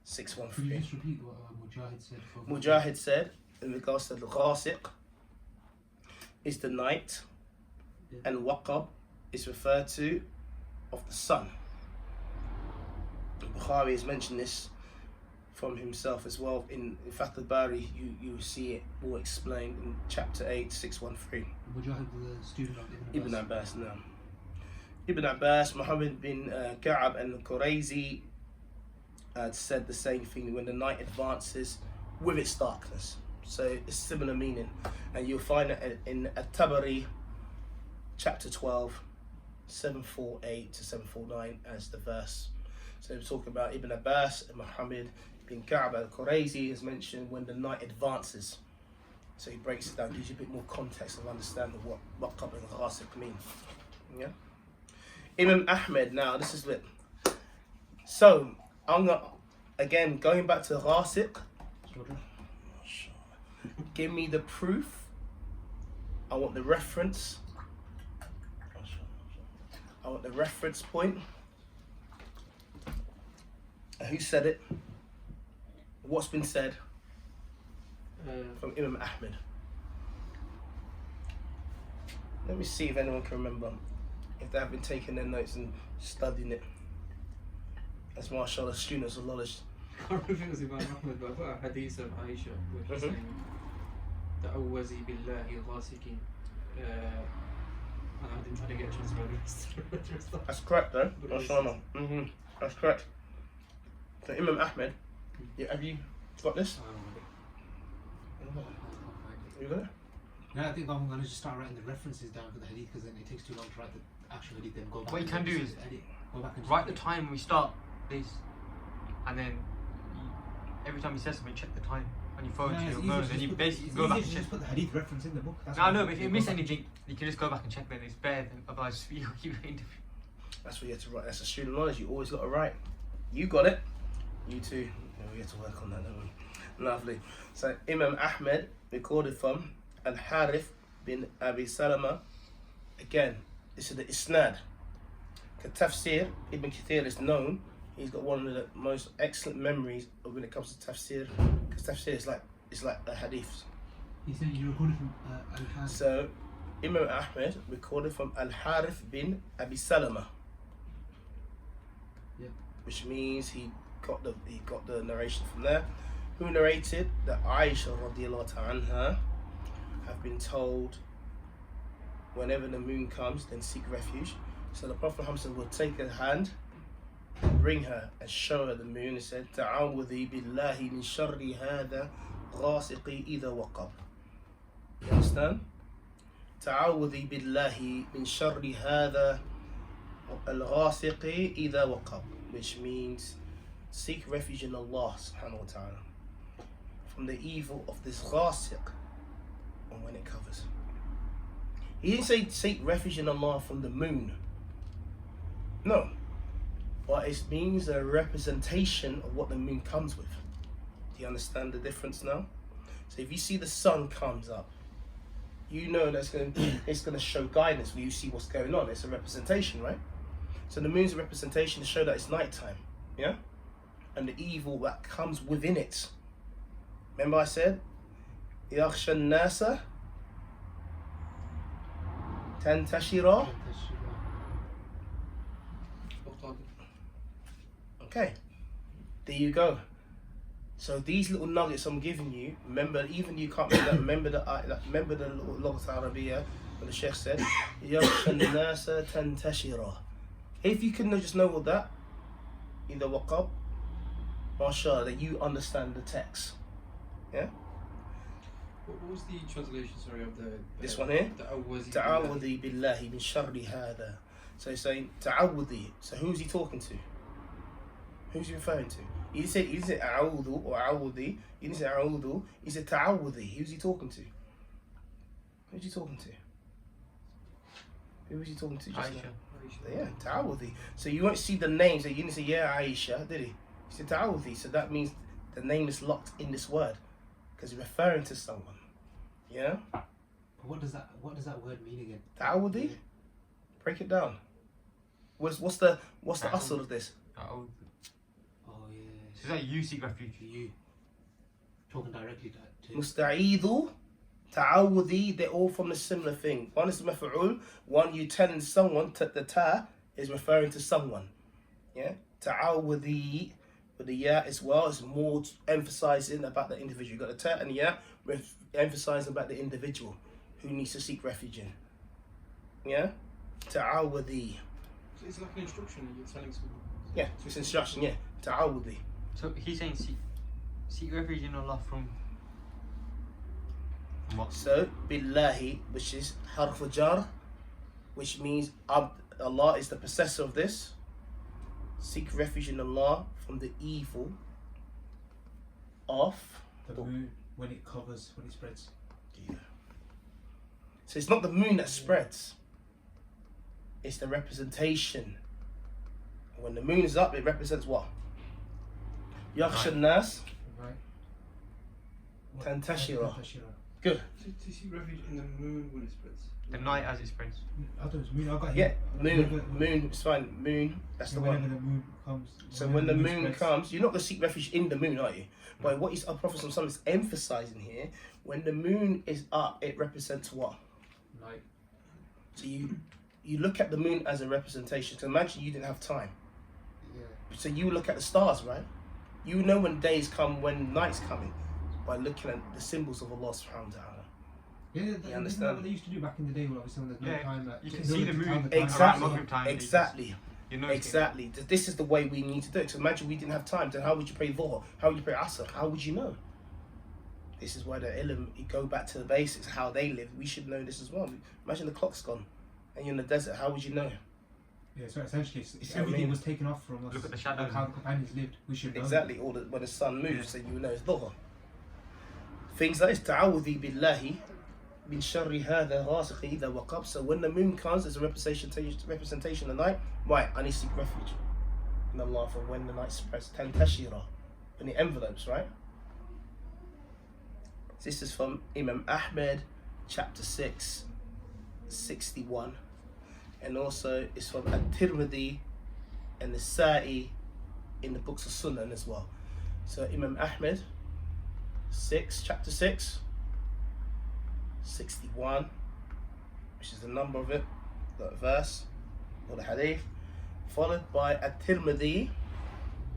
[SPEAKER 2] 613.
[SPEAKER 3] just repeat what Mujahid said?
[SPEAKER 2] Mujahid said, in regards to the ghasiq, is the night, and waqab is referred to of the sun. Bukhari has mentioned this from himself as well. In Fath al-Bari, you see it all explained in chapter 8, 613.
[SPEAKER 3] Mujahid, the student of
[SPEAKER 2] Ibn Abbas, no. Ibn Abbas, Muhammad bin Ka'ab and Qurayzi said the same thing when the night advances with its darkness. So it's similar meaning. And you'll find it in At-Tabari, chapter 12, 748 to 749 as the verse. So we're talking about Ibn Abbas and Muhammad bin Ka'ab al-Qurayzi is mentioned when the night advances. So he breaks it down, gives you a bit more context of understanding what Waqab and Ghasiq mean. Yeah? Imam Ahmed, now this is it. So, I'm going again, going back to Ghasiq, give me the proof. I want the reference. I want the reference point. Who said it? What's been said? From Imam Ahmed. Let me see if anyone can remember. If they have been taking their notes and studying it. As mashallah, students of knowledge.
[SPEAKER 4] I can't remember if it was Imam Ahmed, but I've got a hadith of Aisha, which is saying, "Ta'awwazi billahi ghasikin." And I didn't get a chance to read it.
[SPEAKER 2] That's correct though. Mashallah. That's correct. So Imam Ahmed, yeah, have you got this? You got it?
[SPEAKER 3] No, I think I'm going to just start writing the references down for the hadith because then it takes too long to write the actual hadith. Then go back.
[SPEAKER 1] What you can do is
[SPEAKER 3] edit, go back and
[SPEAKER 1] write the time we start this, and then every time you say something, check the time on your phone to your phone, and you basically go back and check.
[SPEAKER 3] Just put the hadith reference in the book. That's
[SPEAKER 1] No, but if you miss anything, you can just go back and check. Then it's better. Than otherwise, you keep interviewing.
[SPEAKER 2] That's what you have to write. That's a student knowledge. You always got to write. You got it. You too. Yeah, we have to work on that, don't we? Lovely. So Imam Ahmed recorded from Al-Harith bin Abi Salama. Again, this is the Isnad. Tafsir, Ibn Kathir is known. He's got one of the most excellent memories of when it comes to tafsir, because tafsir is like the hadiths.
[SPEAKER 3] He said you recorded from Al-Harith.
[SPEAKER 2] So Imam Ahmed recorded from Al-Harith bin Abi Salama.
[SPEAKER 3] Yep.
[SPEAKER 2] Which means he got the narration from there. Who narrated that Aisha radiallahu anha have been told whenever the moon comes, then seek refuge. So the Prophet Muhammad would take her hand, bring her and show her the moon and said, Ta'awudhi billahi min sharri hadha ghasiqi idha waqab. You understand? Ta'awudhi billahi min sharri hadha al-ghasiqi idha waqab. Which means seek refuge in Allah subhanahu wa ta'ala from the evil of this ghasiq and when it covers. He didn't say seek refuge in Allah from the moon. No. But it means a representation of what the moon comes with. Do you understand the difference now? So if you see the sun comes up, you know that's it's going to show guidance when you see what's going on. It's a representation, right? So the moon's a representation to show that it's nighttime, yeah? And the evil that comes within it. Remember I said, يَخْشَى النَّاسَ تَنْتَشِرَ. Okay, there you go. So these little nuggets I'm giving you, remember, even you can't remember that, remember the Lughat Arabiya, when the Sheikh said, يَخْشَى النَّاسَ تَنْتَشِرَ. If you can just know all that, in the waqab, mashallah, that you understand the text. Yeah?
[SPEAKER 4] What was the translation, sorry, of the
[SPEAKER 2] This one here?
[SPEAKER 4] Ta'awwazi
[SPEAKER 2] billahi min sharri hadha. So he's saying ta'awudhi. So who's he talking to? Who's he referring to? He didn't say a'udhu or a'udhi. He didn't say a'udhu. He said ta'awudhi. Who's he talking to? Who's he talking to? Who was he talking to just now? Yeah, ta'awudhi. So you won't see the names. So you didn't say yeah Aisha, did he? He said ta'awudhi. So that means the name is locked in this word because he's referring to someone. Yeah.
[SPEAKER 3] What does that word mean again?
[SPEAKER 2] Ta'awudhi. Break it down. What's the asl of this?
[SPEAKER 3] Oh yeah.
[SPEAKER 1] So that you seek refuge.
[SPEAKER 3] You talking directly to
[SPEAKER 2] Musta'idhu, ta'awudhi, they're all from the similar thing. One is maf'ul, one you telling someone, the ta is referring to someone. Yeah? ta'awudhi with the ya as well is more emphasizing about the individual. You got the ta and the ya, emphasizing about the individual who needs to seek refuge in. Yeah? Ta'awudhi.
[SPEAKER 4] So it's like an instruction you're telling someone.
[SPEAKER 2] Yeah, it's instruction, yeah. Ta'awudhi.
[SPEAKER 1] So he's saying seek refuge in Allah from what?
[SPEAKER 2] So, billahi, which is harf jar, which means Allah is the possessor of this. Seek refuge in Allah from the evil of
[SPEAKER 3] The moon, when it covers, when it spreads.
[SPEAKER 2] Yeah. So it's not the moon that spreads. It's the representation. When the moon is up, it represents what? Yakhsha nas
[SPEAKER 3] Right?
[SPEAKER 2] tantashira. Good.
[SPEAKER 4] To seek refuge in the moon when it spreads.
[SPEAKER 1] The night as it spreads.
[SPEAKER 3] I thought it was moon. I got
[SPEAKER 2] Yeah,
[SPEAKER 3] here.
[SPEAKER 2] moon, it's fine. Moon, that's the
[SPEAKER 3] Whenever
[SPEAKER 2] one.
[SPEAKER 3] the moon comes.
[SPEAKER 2] So
[SPEAKER 3] whenever
[SPEAKER 2] when the moon
[SPEAKER 3] spreads.
[SPEAKER 2] comes, you're not going to seek refuge in the moon, are you? But what our Prophet is emphasizing here, when the moon is up, it represents what?
[SPEAKER 3] Night.
[SPEAKER 2] So you look at the moon as a representation. So imagine you didn't have time.
[SPEAKER 3] Yeah.
[SPEAKER 2] So you look at the stars, right? You know when days come, when night's coming, by looking at the symbols of Allah subhanahu wa ta'ala.
[SPEAKER 3] Yeah,
[SPEAKER 2] You
[SPEAKER 3] isn't
[SPEAKER 2] understand?
[SPEAKER 3] that what they used to do back in the day when obviously when there's no
[SPEAKER 1] Yeah,
[SPEAKER 3] time? Like,
[SPEAKER 1] you
[SPEAKER 3] in
[SPEAKER 1] can see
[SPEAKER 3] order
[SPEAKER 1] the
[SPEAKER 3] to
[SPEAKER 1] moon.
[SPEAKER 3] tell the time.
[SPEAKER 2] Exactly.
[SPEAKER 1] Maghrib time, it's
[SPEAKER 2] Exactly.
[SPEAKER 1] You know.
[SPEAKER 2] Exactly. This is the way we need to do it. So imagine we didn't have time. Then how would you pray Dhuhr? How would you pray Asr? How would you know? This is why the ilm, you go back to the basics, how they live. We should know this as well. Imagine the clock's gone and you're in the desert. How would you know?
[SPEAKER 3] Yeah, so essentially,
[SPEAKER 2] what I
[SPEAKER 3] everything
[SPEAKER 2] mean?
[SPEAKER 3] was taken off from us.
[SPEAKER 1] Look at the shadows.
[SPEAKER 3] Like how the companions lived. We should know.
[SPEAKER 2] Exactly. Or when the sun moves,
[SPEAKER 1] Yeah.
[SPEAKER 2] so you know it's Dhuhr. Things like this. Ta'awudhi billahi min sharri hadha ghasiqi idha waqab. So when the moon comes, it's a representation of the night. Right, I need to seek refuge in Allah for when the night spreads. Tantashira. In the envelopes, right? This is from Imam Ahmed, chapter 6, 61. And also it's from At-Tirmidhi and the Sa'i in the books of Sunan as well. So Imam Ahmed, chapter 6, 61, which is the number of it, the verse, or the hadith, followed by At-Tirmidhi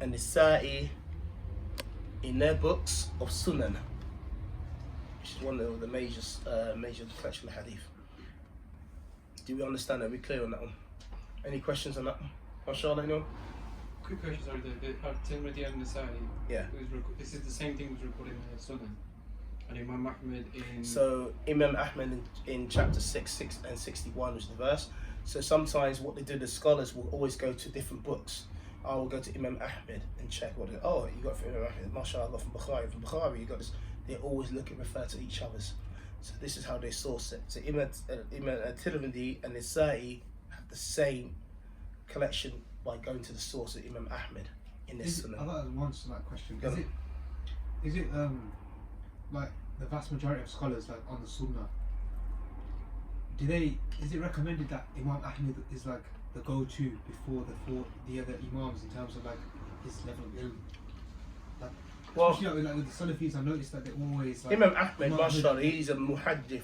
[SPEAKER 2] and the Sa'i in their books of Sunan, which is one of the major collection of hadith. Do we understand that? Are we clear on that one? Any questions on that one? MashaAllah, anyone?
[SPEAKER 4] Quick question, sorry, the Tirmidhi and Nasa'i.
[SPEAKER 2] Yeah.
[SPEAKER 4] This is the same thing was recorded in the Sunan. And Imam Ahmed in.
[SPEAKER 2] So Imam Ahmed in chapter 6 and 61 was the verse. So sometimes what they do, the scholars will always go to different books. I will go to Imam Ahmed and check what you got from Imam Ahmed, MashaAllah, from Bukhari, you got this. They always refer to each other's. So this is how they source it. So Imam Tirmidhi and Nasa'i have the same collection by going to the source of Imam Ahmed in this
[SPEAKER 3] I
[SPEAKER 2] Sunnah.
[SPEAKER 3] got one like question.
[SPEAKER 2] Go
[SPEAKER 3] Is it like the vast majority of scholars like on the Sunnah? Is it recommended that Imam Ahmed is like the go-to before the other imams in terms of like his level of ilm? Like,
[SPEAKER 2] Well,
[SPEAKER 3] especially like with the Salafis, I noticed that they always like
[SPEAKER 2] Imam Ahmed,
[SPEAKER 3] Imam
[SPEAKER 2] mashallah, he's a muhaddith.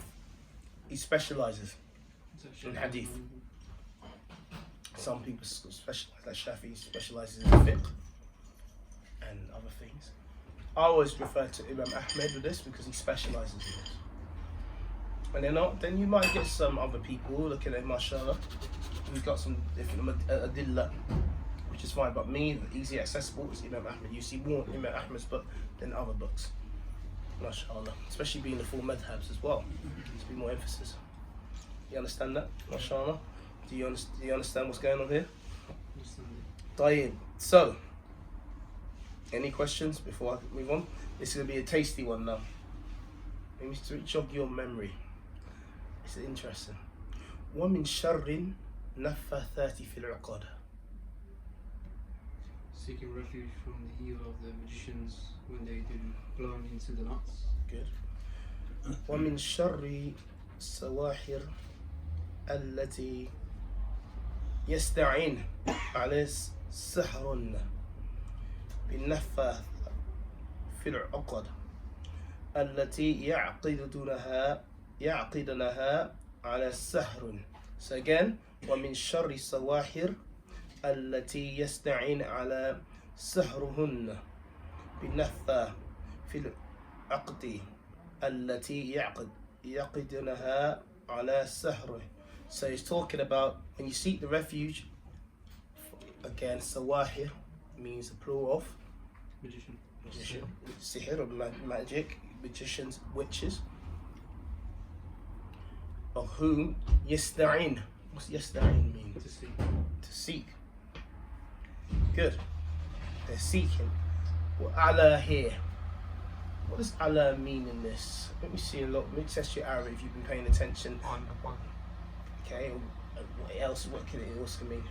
[SPEAKER 2] He specialises in hadith. Some people specialise, like Shafi specialises in fiqh and other things. I always refer to Imam Ahmed with this because he specialises in this. And then you might get some other people looking at mashallah, who've got some different adillah, which is fine. But me, the easy accessible is Imam Ahmed. You see more Imam Ahmed's book than other books, mashallah. Especially being the full madhabs as well. There's be more emphasis. You understand that, mashallah? Do you understand what's going on here? Tayyib. So, any questions before I move on? This is going to be a tasty one now. Let me jog your memory. This is interesting. وَمِن شَرٍّ نَفَّثَاتِ فِي الْعُقَدِ.
[SPEAKER 4] Seeking refuge from the evil of the magicians when they do blowing into the nuts.
[SPEAKER 2] Good. وَمِن شَرِّ السَّوَاحِرِ التي يستعين على سحر بالنفاث في العقد التي يعقدونها على السحر. So again, ومن شر السواحر التي يستعين على سحرهن بالنفثة في العقد التي يعقدنها على سحره. So he's talking about when you seek the refuge, again, sawahir means the plural of
[SPEAKER 4] Magician.
[SPEAKER 2] sihr or magic, magicians, witches, of whom yasta'in. What's yasta'in mean?
[SPEAKER 4] To see.
[SPEAKER 2] To seek. Good. They're seeking. Well, Allah here. What does Allah mean in this? Let me see a lot. Let me test your Arabic if you've been paying attention.
[SPEAKER 1] upon.
[SPEAKER 2] Okay. What else? What can it also mean?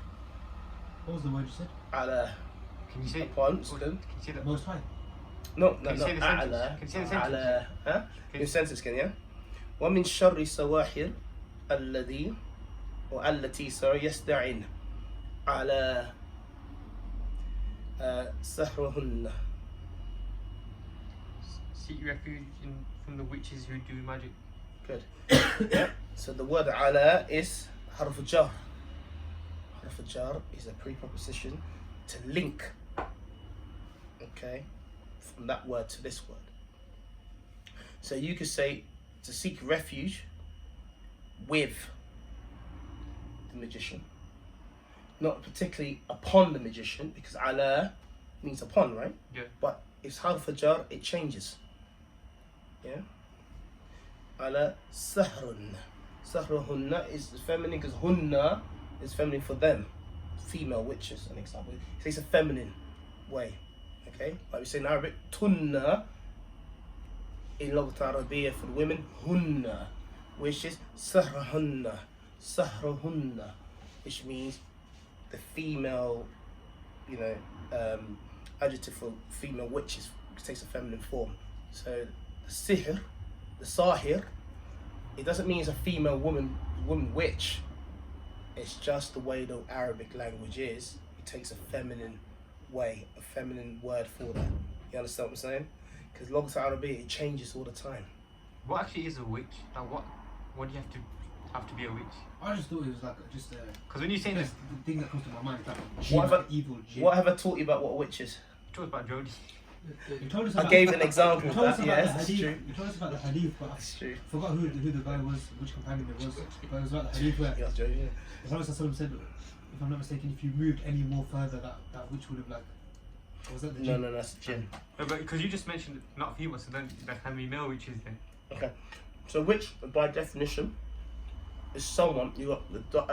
[SPEAKER 3] What was the word you said?
[SPEAKER 2] Allah.
[SPEAKER 1] Can you say?
[SPEAKER 2] Upon.
[SPEAKER 1] Can you say that?
[SPEAKER 3] Most High.
[SPEAKER 2] No,
[SPEAKER 1] Can
[SPEAKER 2] no,
[SPEAKER 1] you
[SPEAKER 2] no.
[SPEAKER 1] say the sentence?
[SPEAKER 2] Allah.
[SPEAKER 1] Can you say the sentence?
[SPEAKER 2] Allah. Huh?
[SPEAKER 1] Can
[SPEAKER 2] Your sentence can, yeah? ومن شر السواحر الذي والتي يستعين على سحرهن.
[SPEAKER 1] Seek refuge from the witches who do magic.
[SPEAKER 2] Good. Yeah. So the word ala is harf jar. Harf jar is a preposition to link. Okay, from that word to this word. So you could say to seek refuge with the magician, not particularly upon the magician, because ala means upon, right?
[SPEAKER 1] Yeah.
[SPEAKER 2] But if harf jar, it changes. Yeah. Ala sahrun. Sahrahunna is feminine because hunna is feminine for them. Female witches, an example. So it's a feminine way. Okay? Like we say in Arabic, tunna in Lughat Arabiya for the women, hunna, which is sahrahunna. Sahrahunna, which means the female, adjective for female witches, it takes a feminine form. So the sihr, the sahir, it doesn't mean it's a female woman witch. It's just the way the Arabic language is. It takes a feminine way, a feminine word for that. You understand what I'm saying? Because Lughat Arabiya, it changes all the time.
[SPEAKER 1] What actually is a witch? Like what do you have to be a witch?
[SPEAKER 3] I just thought it was like just a.
[SPEAKER 1] Because when you say this,
[SPEAKER 3] The thing that comes to my mind is like
[SPEAKER 2] What have I-
[SPEAKER 3] evil jinn.
[SPEAKER 2] What have I taught you about what a witch is?
[SPEAKER 1] talk about Jody.
[SPEAKER 3] You told us
[SPEAKER 2] I
[SPEAKER 3] about,
[SPEAKER 2] gave an example
[SPEAKER 3] You
[SPEAKER 2] of
[SPEAKER 3] told us
[SPEAKER 2] that,
[SPEAKER 3] about
[SPEAKER 2] yes,
[SPEAKER 3] the
[SPEAKER 2] it's
[SPEAKER 3] hadith.
[SPEAKER 2] true.
[SPEAKER 3] You told us about the hadith, but I
[SPEAKER 2] It's true.
[SPEAKER 3] forgot who the guy was, which companion it was. But it was about the hadith where
[SPEAKER 2] Yeah, Joe, yeah.
[SPEAKER 3] the Prophet ﷺ said, if I'm not mistaken, if you moved any more further, that witch would have like. Was that the
[SPEAKER 2] No,
[SPEAKER 3] jinn?
[SPEAKER 2] no, that's a jinn.
[SPEAKER 1] No, but because you just mentioned not female, so then there can be male witches then.
[SPEAKER 2] Okay. So witch, by definition, is someone, you got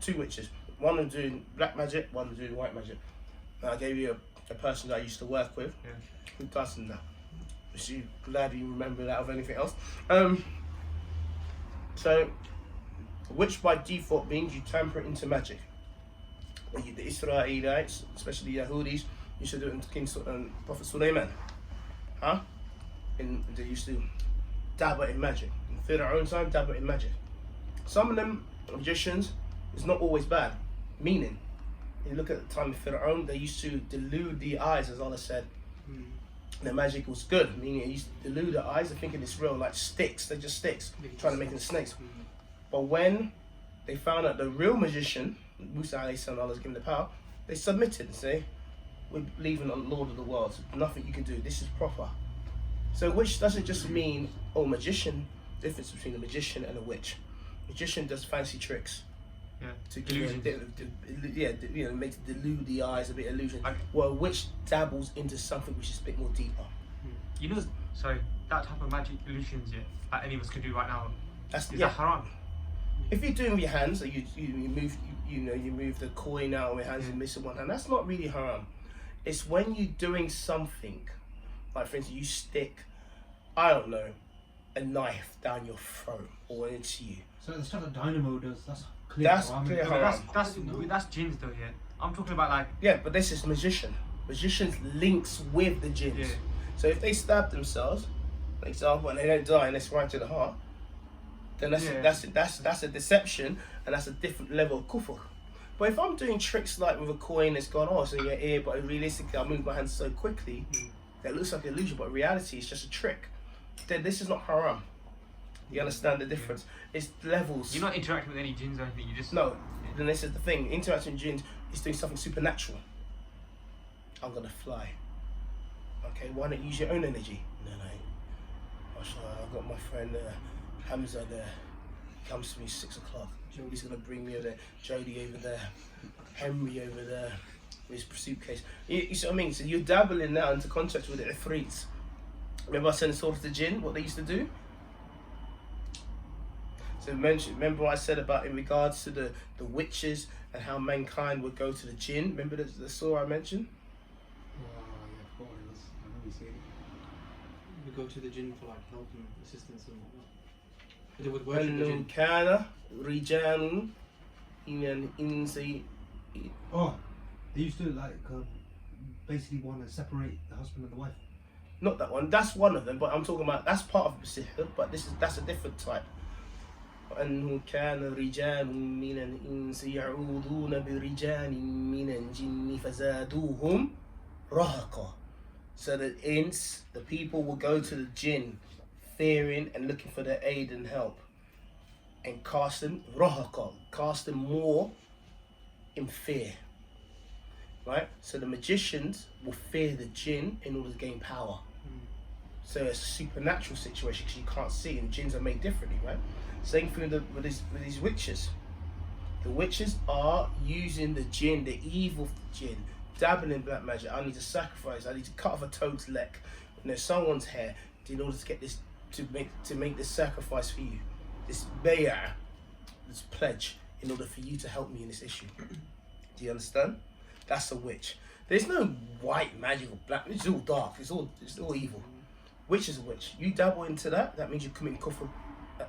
[SPEAKER 2] two witches. One who's doing black magic, one who's doing white magic. Now I gave you a person that I used to work with
[SPEAKER 1] Yeah.
[SPEAKER 2] who does that. So you glad you remember that of anything else. So witch by default means you tamper it into magic. The Israelites, especially the Yahudis, used to do it in King Prophet Sulaiman. Huh? And they used to dabble in magic. In Pharaoh's time, dabble in magic. Some of them magicians is not always bad. Meaning, you look at the time of Pharaoh, they used to delude the eyes, as Allah said. Their magic was good, meaning they used to delude the eyes, they're thinking it's real, like sticks, they're just sticks, trying to make them snakes. But when they found out the real magician, Musa alayhi salam, Allah's given the power, they submitted and say, we're believing on the Lord of the world, so nothing you can do, this is proper. So which doesn't just mean, magician, difference between a magician and a witch. Magician does fancy tricks.
[SPEAKER 1] Yeah.
[SPEAKER 2] To give make it delude the eyes, a bit illusion.
[SPEAKER 1] Like-
[SPEAKER 2] Well, a witch dabbles into something which is a bit more deeper.
[SPEAKER 1] You know, sorry, that type of magic illusions, yeah, that any of us could do right now.
[SPEAKER 2] That's
[SPEAKER 1] Is that haram?
[SPEAKER 2] If you do it with your hands, so you move you move the coin out of your hands and miss it one hand. That's not really haram. It's when you're doing something, like for instance, you stick, I don't know, a knife down your throat or into you.
[SPEAKER 3] So the stuff that Dynamo does, that's clear.
[SPEAKER 2] That's
[SPEAKER 3] haram.
[SPEAKER 2] clear
[SPEAKER 1] No,
[SPEAKER 2] haram.
[SPEAKER 1] but that's jinns though, yeah. I'm talking about like,
[SPEAKER 2] Yeah, but this is magician. Magicians links with the jinns.
[SPEAKER 1] yeah.
[SPEAKER 2] So if they stab themselves, for example, and they don't die and it's right to the heart, then that's a deception and that's a different level of kufr. But if I'm doing tricks like with a coin that's gone off in your ear, but realistically I move my hands so quickly that it looks like an illusion, but in reality it's just a trick, then this is not haram. You understand the difference? It's levels.
[SPEAKER 1] You're not interacting with any jinns or anything, you just...
[SPEAKER 2] No, then this is the thing, interacting with jinns is doing something supernatural. I'm gonna fly. Okay, why not use your own energy? No. MashaAllah, I've got my friend Hamza there. He comes to me 6 o'clock. He's gonna bring me over there. Jody over there. Henry over there. With his suitcase. You see what I mean? So you're dabbling now into contact with the Ifrits. Remember I said in Surah Al-Jinn what they used to do? So remember what I said about in regards to the witches and how mankind would go to the jinn? Remember the surah I mentioned?
[SPEAKER 3] Yeah, what it was. I know we said it.
[SPEAKER 4] We go to the jinn for like help and assistance and whatnot. But they would worship the
[SPEAKER 2] أَنَّهُ
[SPEAKER 4] jinn.
[SPEAKER 2] كَانَ رِجَالٌ مِنَ الْإِنسِ.
[SPEAKER 3] Oh, they used to like basically want to separate the husband and the wife.
[SPEAKER 2] Not that one. That's one of them. But I'm talking about that's part of the sihr. But that's a different type. وأنه كان رجال من الإنس يعوذون برجال من الجن فزادوهم رهقا. So the ins, the people will go to the jinn, fearing and looking for their aid and help, and cast them rahaqa, cast them more in fear. Right? So the magicians will fear the jinn in order to gain power. So it's a supernatural situation because you can't see, and jinns are made differently, right? Same thing with these witches. The witches are using the jinn, the evil jinn, dabbling in black magic. I need to sacrifice. I need to cut off a toad's leg, someone's hair, in order to get this to make this sacrifice for you, this bay'ah, this pledge, in order for you to help me in this issue. Do you understand? That's a witch. There's no white magic or black. It's all dark. It's all evil. Witch is a witch. You dabble into that. That means you're committing kufr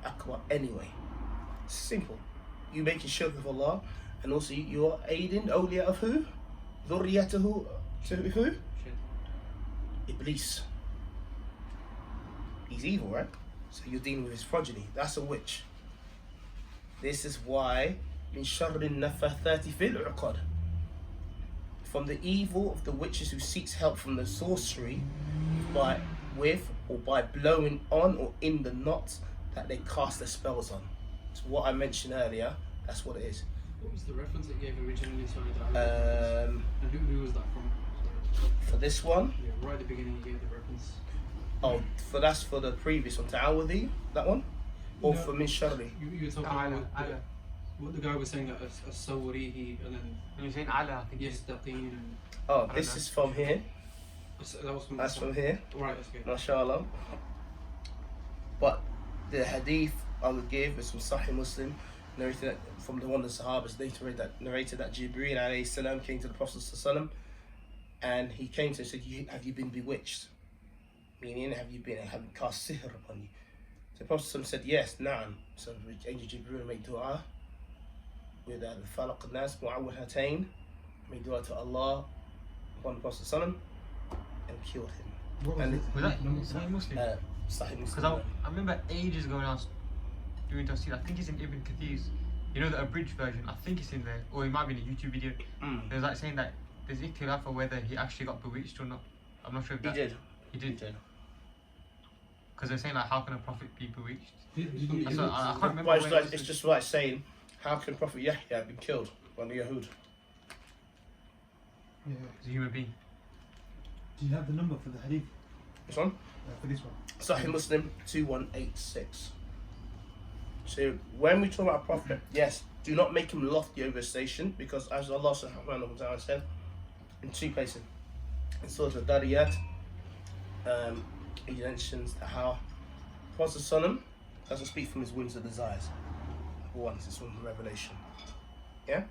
[SPEAKER 2] akbar anyway. Simple. You make your shirk of Allah, and also you're aiding awliya of who? Dhurriyatahu to who? Iblis. He's evil, right? So you're dealing with his progeny. That's a witch. This is why min sharri nafathati fil uqad. From the evil of the witches who seeks help from the sorcery by blowing on or in the knots that they cast their spells on. So what I mentioned earlier, that's what it is.
[SPEAKER 4] What was the reference that you gave originally? Sorry, that and who was that from? Sorry.
[SPEAKER 2] For this one,
[SPEAKER 4] Yeah, right at the beginning you gave the reference.
[SPEAKER 2] that's for the previous one, Ta'awudhi, that one? Or
[SPEAKER 4] No,
[SPEAKER 2] for Min Sharri?
[SPEAKER 4] You were talking about what the guy was saying that a sawrihi and then
[SPEAKER 1] When you're saying Allah, I think it's
[SPEAKER 4] yastaqeen and
[SPEAKER 2] Oh,
[SPEAKER 1] I
[SPEAKER 2] this
[SPEAKER 1] don't know.
[SPEAKER 2] is from here.
[SPEAKER 4] that was from
[SPEAKER 2] That's from here.
[SPEAKER 4] Right, that's good.
[SPEAKER 2] MashaAllah. But the hadith I would give is from Sahih Muslim, narrated from the one of the Sahabas, narrated that Jibreel alayhi salam came to the Prophet sallallahu, and he came to him and said, have you been bewitched? Meaning, have you cast sihr upon you? So the Prophet sallallahu said, yes, na'am. So Angel Jibreel made dua with Al-falaq al-nas mu'awwahatayn, made dua to Allah upon the Prophet sallallahu and killed him.
[SPEAKER 3] What was
[SPEAKER 2] And
[SPEAKER 3] it?
[SPEAKER 1] Was that
[SPEAKER 3] Number-
[SPEAKER 1] Sahih Muslim?
[SPEAKER 2] Sahih
[SPEAKER 1] Because
[SPEAKER 2] Muslim.
[SPEAKER 1] I remember ages ago when I was doing tafsir, I think it's in Ibn Kathir's, you know, the abridged version, I think it's in there, or it might be in a YouTube video. There's like saying that there's ikhtilaf for whether he actually got bewitched or not. I'm not sure if
[SPEAKER 2] He
[SPEAKER 1] that...
[SPEAKER 2] did.
[SPEAKER 1] He did? Because they're saying like, how can a prophet be bewitched?
[SPEAKER 3] Did
[SPEAKER 1] So I can't remember
[SPEAKER 2] Well,
[SPEAKER 1] where
[SPEAKER 2] it's just like saying, how can Prophet Yahya have been killed by the Yahud?
[SPEAKER 3] Yeah.
[SPEAKER 1] He's a human being.
[SPEAKER 3] Do you have the number for the hadith?
[SPEAKER 2] This one?
[SPEAKER 3] For this one?
[SPEAKER 2] Sahih Muslim 2186. So when we talk about a prophet, yes, do not make him lofty over a station, because as Allah subhanahu wa ta'ala said in two places, in Surah Al-Dariyat, he mentions how Prophet Sallallahu doesn't speak from his whims or desires. One, this is from Revelation. Yeah?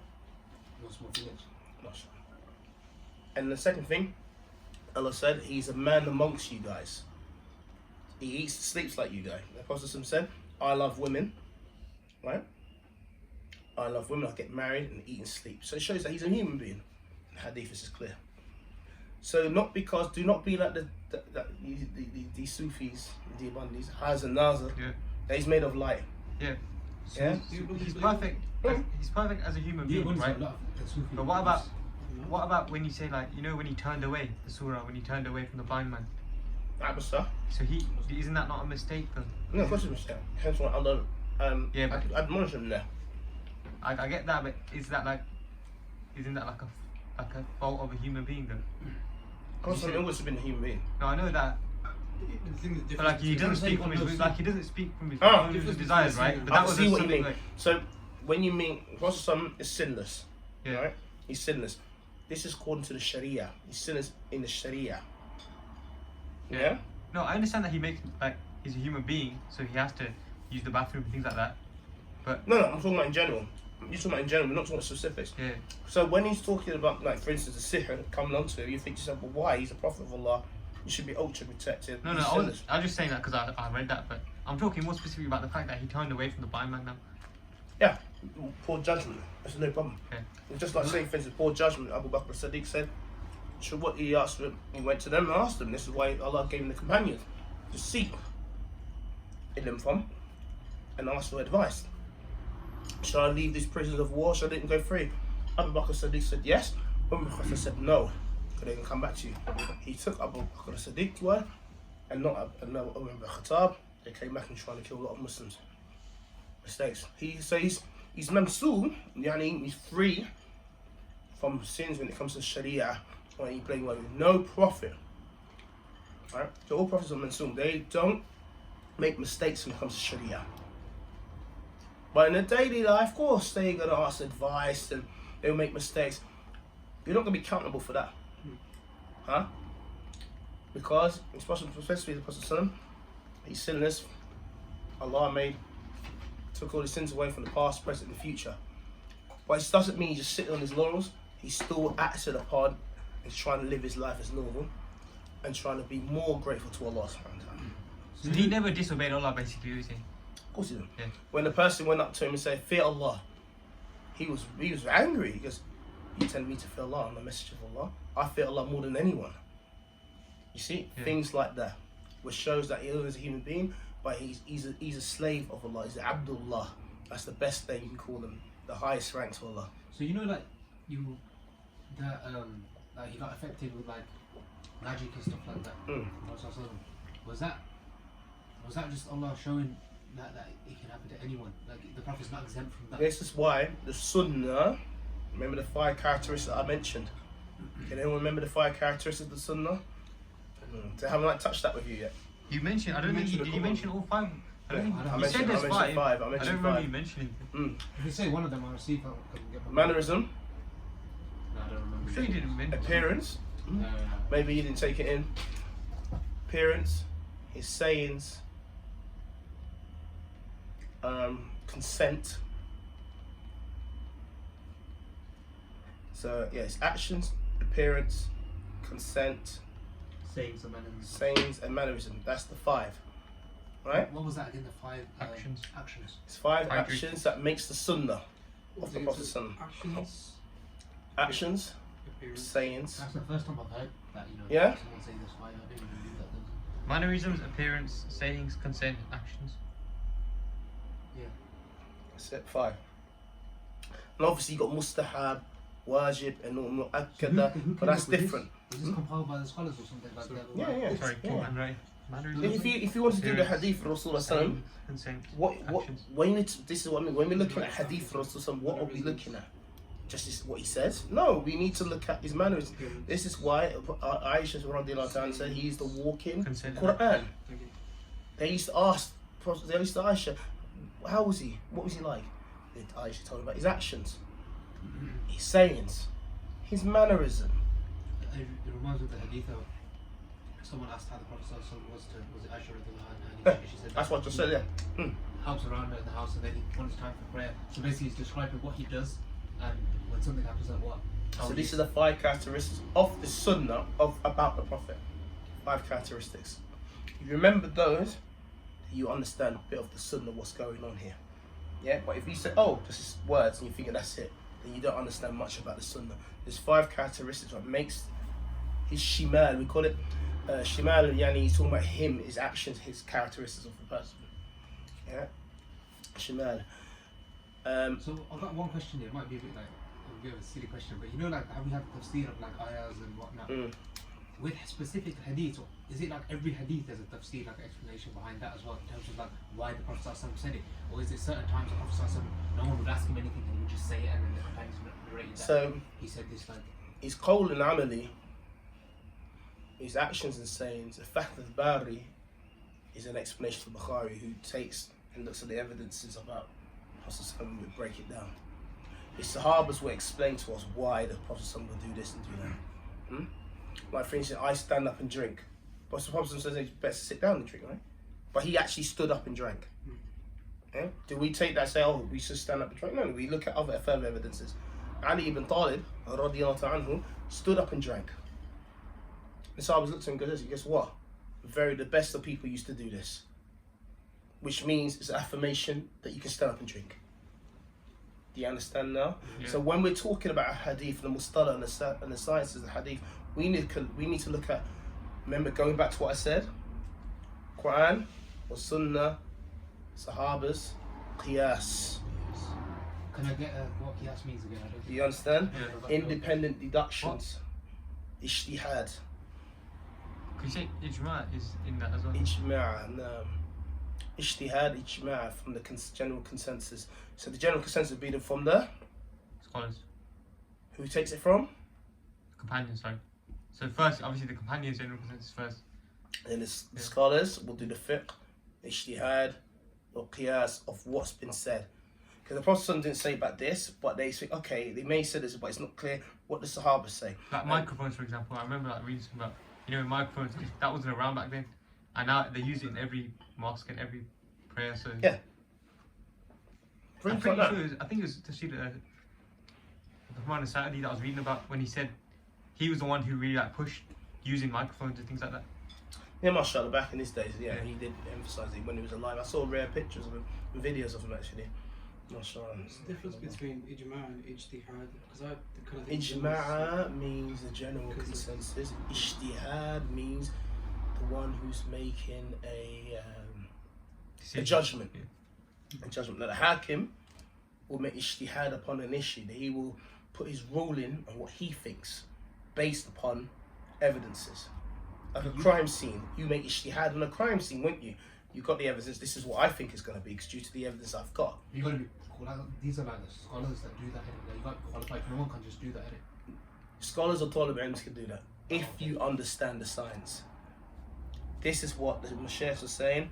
[SPEAKER 3] What's more village?
[SPEAKER 2] Not sure. And the second thing, Allah said, he's a man amongst you guys. He eats, sleeps like you guys. The Prophet said, I love women, right? I love women, I get married and eat and sleep. So it shows that he's a human being. The hadith is clear. So do not be like the Sufis, the Bandis, Haz and Nazar.
[SPEAKER 1] Yeah.
[SPEAKER 2] That he's made of light.
[SPEAKER 1] Yeah.
[SPEAKER 2] Yeah?
[SPEAKER 1] He's perfect. He's perfect as a human being, right? But what about when you say, like, you know, when he turned away, the surah, when he turned away from the blind man?
[SPEAKER 2] Abasa.
[SPEAKER 1] So isn't that not a mistake though?
[SPEAKER 2] No, of course it's a mistake. Hence why Allah
[SPEAKER 1] Yeah, but-
[SPEAKER 2] admonish him there.
[SPEAKER 1] I get that, but isn't that like a fault of a human being though?
[SPEAKER 2] Constantly always been a human being.
[SPEAKER 1] No, I know that.
[SPEAKER 4] The thing that's
[SPEAKER 1] But like he
[SPEAKER 4] different-
[SPEAKER 1] doesn't speak from his like he doesn't speak from his
[SPEAKER 2] Ah.
[SPEAKER 1] own desires, right? But
[SPEAKER 2] I
[SPEAKER 1] that was
[SPEAKER 2] see
[SPEAKER 1] just
[SPEAKER 2] what you
[SPEAKER 1] something
[SPEAKER 2] mean.
[SPEAKER 1] like
[SPEAKER 2] So when you mean Prophet is sinless,
[SPEAKER 1] yeah.
[SPEAKER 2] right? He's sinless. This is according to the Sharia. He's sinless in the Sharia. Yeah.
[SPEAKER 1] No, I understand that he makes like he's a human being, so he has to use the bathroom and things like that.
[SPEAKER 2] No, I'm talking about in general. You're talking about in general. We're not talking about specifics.
[SPEAKER 1] Yeah.
[SPEAKER 2] So when he's talking about, like, for instance, the sihr coming onto him, you think to yourself, well, why? He's a prophet of Allah. You should be ultra protected.
[SPEAKER 1] No,
[SPEAKER 2] He's
[SPEAKER 1] I
[SPEAKER 2] sinless.
[SPEAKER 1] was just saying that because I read that, but I'm talking more specifically about the fact that he turned away from the blind man now.
[SPEAKER 2] Yeah, poor judgment. That's no problem.
[SPEAKER 1] Okay.
[SPEAKER 2] It's just like saying, for instance, poor judgment. Abu Bakr as-Siddiq said, so what he asked him, he went to them and asked them. This is why Allah gave him the companions to seek ilm from and ask for advice. Shall I leave these prisoners of war? Shall I let them go free? Abu Bakr as-Siddiq said yes. Umar said no. Because they can come back to you. He took Abu Bakr as-Siddiq's word and not Umar ibn Khattab. They came back and trying to kill a lot of Muslims. Mistakes. He's mamsool, yani he's free from sins when it comes to Sharia or any plain way. No prophet. Right? So all prophets are mamsool. They don't make mistakes when it comes to Sharia. But in the daily life, of course, they're gonna ask advice and they'll make mistakes. You're not gonna be accountable for that. Huh? Because especially the Prophet, he's sinless. Allah took all his sins away from the past, present, and future. But it doesn't mean he's just sitting on his laurels. He's still acting upon and trying to live his life as normal and trying to be more grateful to Allah subhanahu wa ta'ala.
[SPEAKER 1] So he never disobeyed Allah, basically, was he?
[SPEAKER 2] Of course he didn't.
[SPEAKER 1] Yeah.
[SPEAKER 2] When the person went up to him and said, "Fear Allah," he was angry. He goes, "You tell me to fear Allah? I'm the messenger of Allah. I fear Allah more than anyone." You see, things like that, which shows that he is a human being, but he's a slave of Allah. He's an Abdullah. That's the best thing you can call him, the highest rank to Allah.
[SPEAKER 3] So you know, like like he got affected with like magic and stuff like that. Was that just Allah showing that it can happen to anyone? Like the Prophet's not exempt from that.
[SPEAKER 2] This is why the Sunnah. Remember the 5 characteristics I mentioned. Can anyone remember the 5 characteristics of the Sunnah? I haven't like touched that with you yet.
[SPEAKER 1] You mentioned. I don't think did you mention all 5? I don't think
[SPEAKER 2] I
[SPEAKER 1] you
[SPEAKER 2] mentioned
[SPEAKER 1] said there's 5.
[SPEAKER 2] five. I
[SPEAKER 1] I don't
[SPEAKER 2] mentioned
[SPEAKER 1] remember
[SPEAKER 2] 5.
[SPEAKER 1] you mentioning.
[SPEAKER 3] If you say one of them, I'll see if I can get my
[SPEAKER 2] Mannerism,
[SPEAKER 3] No, I don't remember.
[SPEAKER 1] I'm sure you didn't mention.
[SPEAKER 2] appearance. Maybe you didn't take it in. Appearance, his sayings, consent. So yeah, it's actions, appearance, consent,
[SPEAKER 3] sayings and mannerisms.
[SPEAKER 2] sayings, and mannerism. That's the 5, right?
[SPEAKER 3] What was that again? The 5
[SPEAKER 1] Actions.
[SPEAKER 3] Actions.
[SPEAKER 2] It's 5
[SPEAKER 1] Five
[SPEAKER 2] actions that makes the Sunnah of the Prophet's Sunnah.
[SPEAKER 4] Actions,
[SPEAKER 2] Actions,
[SPEAKER 4] appearance.
[SPEAKER 2] sayings.
[SPEAKER 3] That's the first time I've heard that.
[SPEAKER 2] Yeah?
[SPEAKER 3] Someone say this. Why I didn't even do that.
[SPEAKER 1] Mannerisms, appearance, sayings, consent, actions.
[SPEAKER 2] That's it, 5. And obviously you got mustahab, wajib, and mu'akkada, but that's different.
[SPEAKER 3] Was this compiled by the scholars or something like that?
[SPEAKER 2] Yeah.
[SPEAKER 1] Sorry,
[SPEAKER 2] Yeah.
[SPEAKER 1] handwriting. Mannerisms.
[SPEAKER 2] If you want to do the
[SPEAKER 1] appearance,
[SPEAKER 2] hadith of Rasulullah,
[SPEAKER 1] sayings, consent,
[SPEAKER 2] what
[SPEAKER 1] actions.
[SPEAKER 2] when this is what I mean. When we're looking at hadith of Rasulullah, what are we looking at? Just what he says? No, we need to look at his manners. This is why Aisha radiallahu ta'ala said he's the walking
[SPEAKER 1] Consent.
[SPEAKER 2] Quran. They used to ask Aisha, how was he? What was he like? Aisha told him about his actions, his sayings, his mannerism.
[SPEAKER 3] It reminds me of the hadith of someone asked how the Prophet was it Aisha
[SPEAKER 2] Yeah,
[SPEAKER 3] and she said
[SPEAKER 2] that's what I just said. Yeah.
[SPEAKER 3] helps around in the house and then when it's time for prayer. So basically he's describing what he does and when something happens like what.
[SPEAKER 2] So these are the 5 characteristics of the Sunnah about the Prophet. 5 characteristics. If you remember those, you understand a bit of the Sunnah, what's going on here. Yeah, but if you say, oh, this is words, and you think that's it, then you don't understand much about the Sunnah. There's 5 characteristics what makes his shimal, we call it shimal, yani he's talking about him, his actions, his characteristics of the person. Yeah, shimal.
[SPEAKER 3] So I've got one question here, it might be a bit of a silly question, but you know like how we have tafsir of like ayahs and whatnot. with specific hadith, is it like every hadith there's a tafsir, like explanation behind that as well, in terms of like why the Prophet ﷺ said it? Or is it certain times the Prophet ﷺ, no one would ask him anything and he would just say it and then the companions narrated that
[SPEAKER 2] So
[SPEAKER 3] he said this like...
[SPEAKER 2] his qawl and amali, his actions and sayings, the fact that Bari is an explanation for Bukhari, who takes and looks at the evidences about Prophet ﷺ would break it down. His Sahabas will explain to us why the Prophet ﷺ would do this and do that. Like for instance, I stand up and drink. But the Prophet ﷺ says it's better to sit down and drink, right? But he actually stood up and drank. Yeah? Do we take that and say, oh, we should stand up and drink? No, we look at other further evidences. Ali ibn Talib, radiyallahu anhu, stood up and drank. And so I was looking at him and goes, guess what? The best of people used to do this. Which means it's an affirmation that you can stand up and drink. Do you understand now?
[SPEAKER 1] Yeah.
[SPEAKER 2] So when we're talking about a hadith, the mustalah and the sciences of the hadith, we need to look at, remember going back to what I said, Quran, or Sunnah, Sahabas, Qiyas.
[SPEAKER 3] Can I get what qiyas means again? I don't
[SPEAKER 2] Do you understand?
[SPEAKER 1] Yeah.
[SPEAKER 2] Independent deductions. Ijtihad.
[SPEAKER 1] Could you say ijma is in that as well?
[SPEAKER 2] Ijma', no. Ijtihad, ijma' from the general consensus. So the general consensus being from the,
[SPEAKER 1] Scholars.
[SPEAKER 2] who takes it from?
[SPEAKER 1] Companions, sorry. So first, obviously the companions general consensus first.
[SPEAKER 2] And the scholars will do the fiqh, ijtihad, or qiyas of what's been said. Because the Prophet didn't say about this, but they say, okay, they may say this, but it's not clear what the Sahaba say.
[SPEAKER 1] Like microphones, for example. I remember like reading something about, microphones, that wasn't around back then. And now they use it in every mosque and every prayer, so...
[SPEAKER 2] Yeah.
[SPEAKER 1] I'm
[SPEAKER 2] Like
[SPEAKER 1] pretty
[SPEAKER 2] that.
[SPEAKER 1] sure I think it was Tashid Rahman Sa'adi that I was reading about when he said he was the one who really like pushed using microphones and things like that.
[SPEAKER 2] Yeah, mashallah, back in his days, yeah, he did emphasise it when he was alive. I saw rare pictures of him, and videos of him actually. Mashallah.
[SPEAKER 4] What's the difference between ijma' and ijtihad? Because I kind of think
[SPEAKER 2] Ijma' means the general consensus. Ijtihad means the one who's making a judgment.
[SPEAKER 1] Yeah.
[SPEAKER 2] A judgment. Now the Hakim will make ijtihad upon an issue. That he will put his ruling on what he thinks, based upon evidences. Like a crime scene, you make ijtihad on a crime scene, won't you? You got the evidence. This is what I think is going to be, because due to the evidence I've got.
[SPEAKER 3] You got to be these are like the scholars that do that. Innit? You got to be qualified. No one can just do that. Innit?
[SPEAKER 2] Scholars or Talib ilms can do that if you understand the science. This is what the Mashaykh was saying.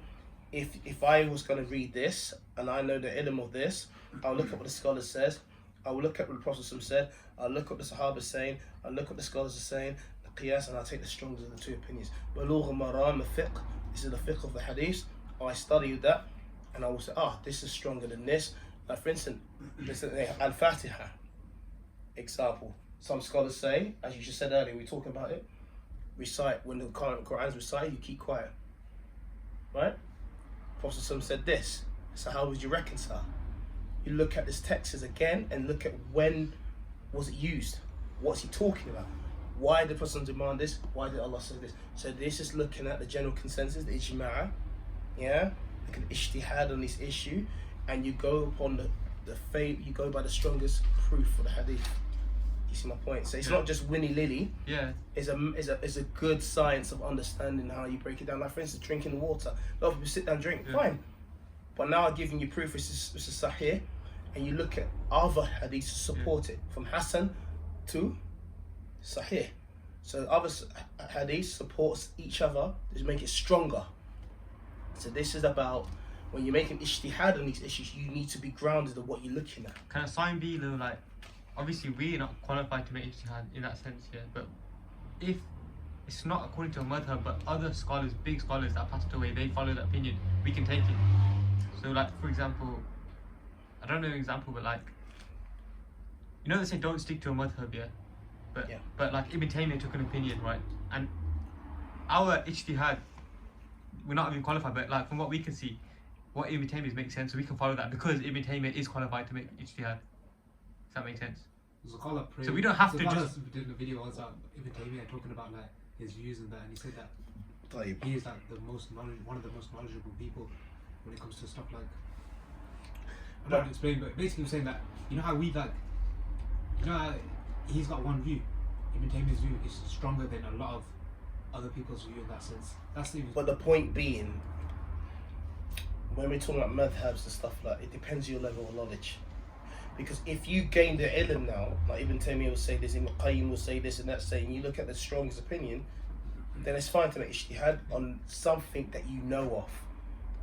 [SPEAKER 2] If I was going to read this and I know the ilm of this, I'll look at what the scholar says. I will look at what the Prophet said. I'll look at what the Sahaba saying. I'll look at what the scholars are saying. The qiyas, and I'll take the strongest of the two opinions. Balugh al-Maram, the fiqh. This is the fiqh of the hadith. I studied that, and I will say, this is stronger than this. Like for instance, Al-Fatiha. Example. Some scholars say, as you just said earlier, we talked about it. Recite when the Quran is recited, you keep quiet. Right? Prophet said this. So how would you reconcile? You look at this text again and look at when was it used? What's he talking about? Why did the Prophet demand this? Why did Allah say this? So this is looking at the general consensus, the ijma', yeah? Look at the ijtihad on this issue, and you go upon you go by the strongest proof for the hadith. You see my point? So it's not just willy-nilly.
[SPEAKER 1] Yeah.
[SPEAKER 2] It's a good science of understanding how you break it down. Like for instance, drinking the water. A lot of people sit down and drink, fine. But now I'm giving you proof this is sahih, and you look at other hadiths to support it, from Hassan to Sahih. So other hadiths supports each other to make it stronger. So this is about when you're making ijtihad on these issues, you need to be grounded in what you're looking at.
[SPEAKER 1] Can a sign be though, like, obviously we're not qualified to make ijtihad in that sense, yeah, but if it's not according to a madhab, but other scholars, big scholars that passed away, they follow that opinion, we can take it. So like, for example, I don't know an example, but like, they say don't stick to a madhab, yeah? But like Ibn Taymiyyah took an opinion, right? And our ijtihad, we're not even qualified, but like from what we can see, what Ibn Taymiyyah makes sense, so we can follow that because Ibn Taymiyyah is qualified to make ijtihad. Does that make sense? So we don't have to just...
[SPEAKER 3] did a video on Ibn Taymiyyah talking about like his views and that, and he said that he is like one of the most knowledgeable people when it comes to stuff like... I'm not explaining, but basically I'm saying that, how we like... how he's got one view. Ibn Taymiyyah's view is stronger than a lot of other people's view in that sense. That's the
[SPEAKER 2] But the point being, when we're talking about madhabs and stuff like, it depends on your level of knowledge. Because if you gain the ilm now, like Ibn Taymiyyah will say this, Ibn Qayyim will say this and that, saying you look at the strongest opinion, then it's fine to make ijtihad on something that you know of.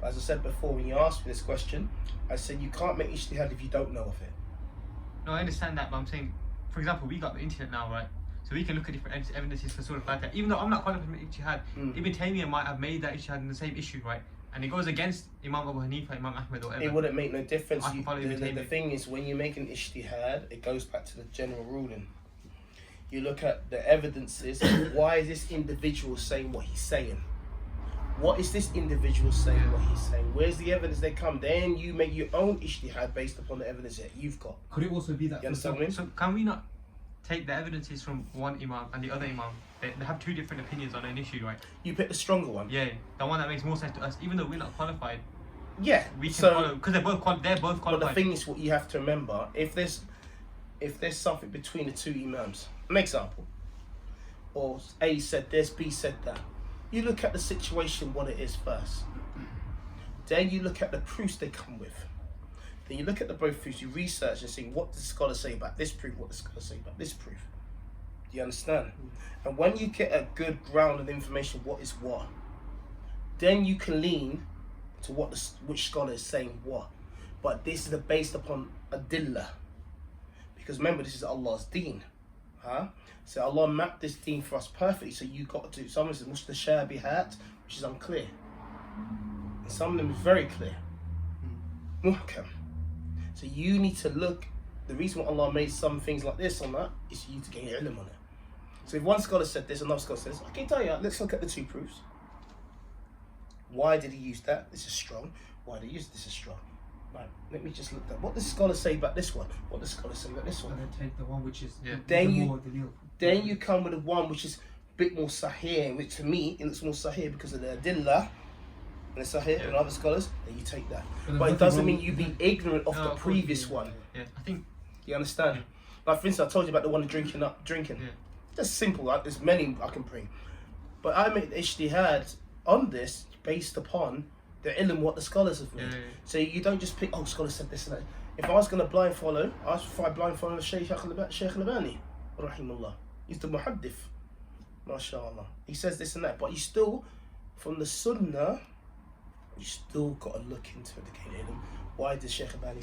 [SPEAKER 2] But as I said before, when you asked me this question, I said you can't make ijtihad if you don't know of it.
[SPEAKER 1] No, I understand that, but I'm saying, for example, we got the internet now, right? So we can look at different evidences for Surah Al-falaq. Even though I'm not qualified to make ijtihad, Ibn Taymiyyah might have made that ijtihad in the same issue, right? And it goes against Imam Abu Hanifa, Imam Ahmed, or whatever.
[SPEAKER 2] It wouldn't make no difference.
[SPEAKER 1] I can follow Ibn
[SPEAKER 2] The
[SPEAKER 1] Taymiyyah.
[SPEAKER 2] thing is, when you make an ijtihad, it goes back to the general ruling. You look at the evidences. Why is this individual saying what he's saying? What is this individual saying what he's saying? Where's the evidence they come? Then you make your own ijtihad based upon the evidence that you've got.
[SPEAKER 3] Could it also be that?
[SPEAKER 2] You understand what I mean?
[SPEAKER 1] So can we not take the evidences from one Imam and the other Imam? They have two different opinions on an issue, right?
[SPEAKER 2] You pick the stronger one.
[SPEAKER 1] Yeah, the one that makes more sense to us, even though we're not qualified.
[SPEAKER 2] Yeah.
[SPEAKER 1] We can
[SPEAKER 2] so,
[SPEAKER 1] follow because they're both
[SPEAKER 2] But
[SPEAKER 1] qualified.
[SPEAKER 2] the thing is, what you have to remember, if there's something between the two imams, an example, or A said this, B said that, you look at the situation what it is first. Then you look at the proofs they come with. Then you look at the both proofs, you research and see what does the scholar say about this proof, what does the scholar say about this proof. Do you understand? And when you get a good ground of information, what is what, then you can lean to which scholar is saying what. But this is based upon adillah. Because remember, this is Allah's deen. Huh? So Allah mapped this deen for us perfectly. So you got to, some of them is mustashabihat, which is unclear. And some of them is very clear. Muhkam. So you need to look, the reason why Allah made some things like this on that is for you to gain ilm on it. So if one scholar said this, another scholar says, I can tell you, let's look at the two proofs. Why did he use that? This is strong. Why did he use this is strong? Right, let me just look at what does the scholar say about this one? What does the scholar say about this one?
[SPEAKER 3] And then take the one which is
[SPEAKER 2] Then you-
[SPEAKER 3] more delil.
[SPEAKER 2] Then you come with the one which is a bit more sahih, which to me it looks more sahih because of the adillah and the sahih and other scholars, then you take that.
[SPEAKER 3] But
[SPEAKER 2] But it
[SPEAKER 3] there's
[SPEAKER 2] doesn't
[SPEAKER 3] nothing
[SPEAKER 2] mean you
[SPEAKER 3] wrong-
[SPEAKER 2] be ignorant of
[SPEAKER 1] No,
[SPEAKER 2] the
[SPEAKER 1] of course,
[SPEAKER 2] previous one.
[SPEAKER 1] Yeah, I think.
[SPEAKER 2] You understand? Like for instance, I told you about the one drinking.
[SPEAKER 1] Yeah.
[SPEAKER 2] Just simple. Like, there's many I can bring, but I make the ijtihad on this based upon the ilm what the scholars have made.
[SPEAKER 1] Yeah.
[SPEAKER 2] So you don't just pick. Oh, scholar said this and that. If I was going to blind follow, I would blind follow Shaykh Al-Albani, rahimahullah. He's the muhaddith, mashallah. He says this and that, but you still, from the sunnah, you still got to look into it to gain ilm. Why does Shaykh Al-Albani say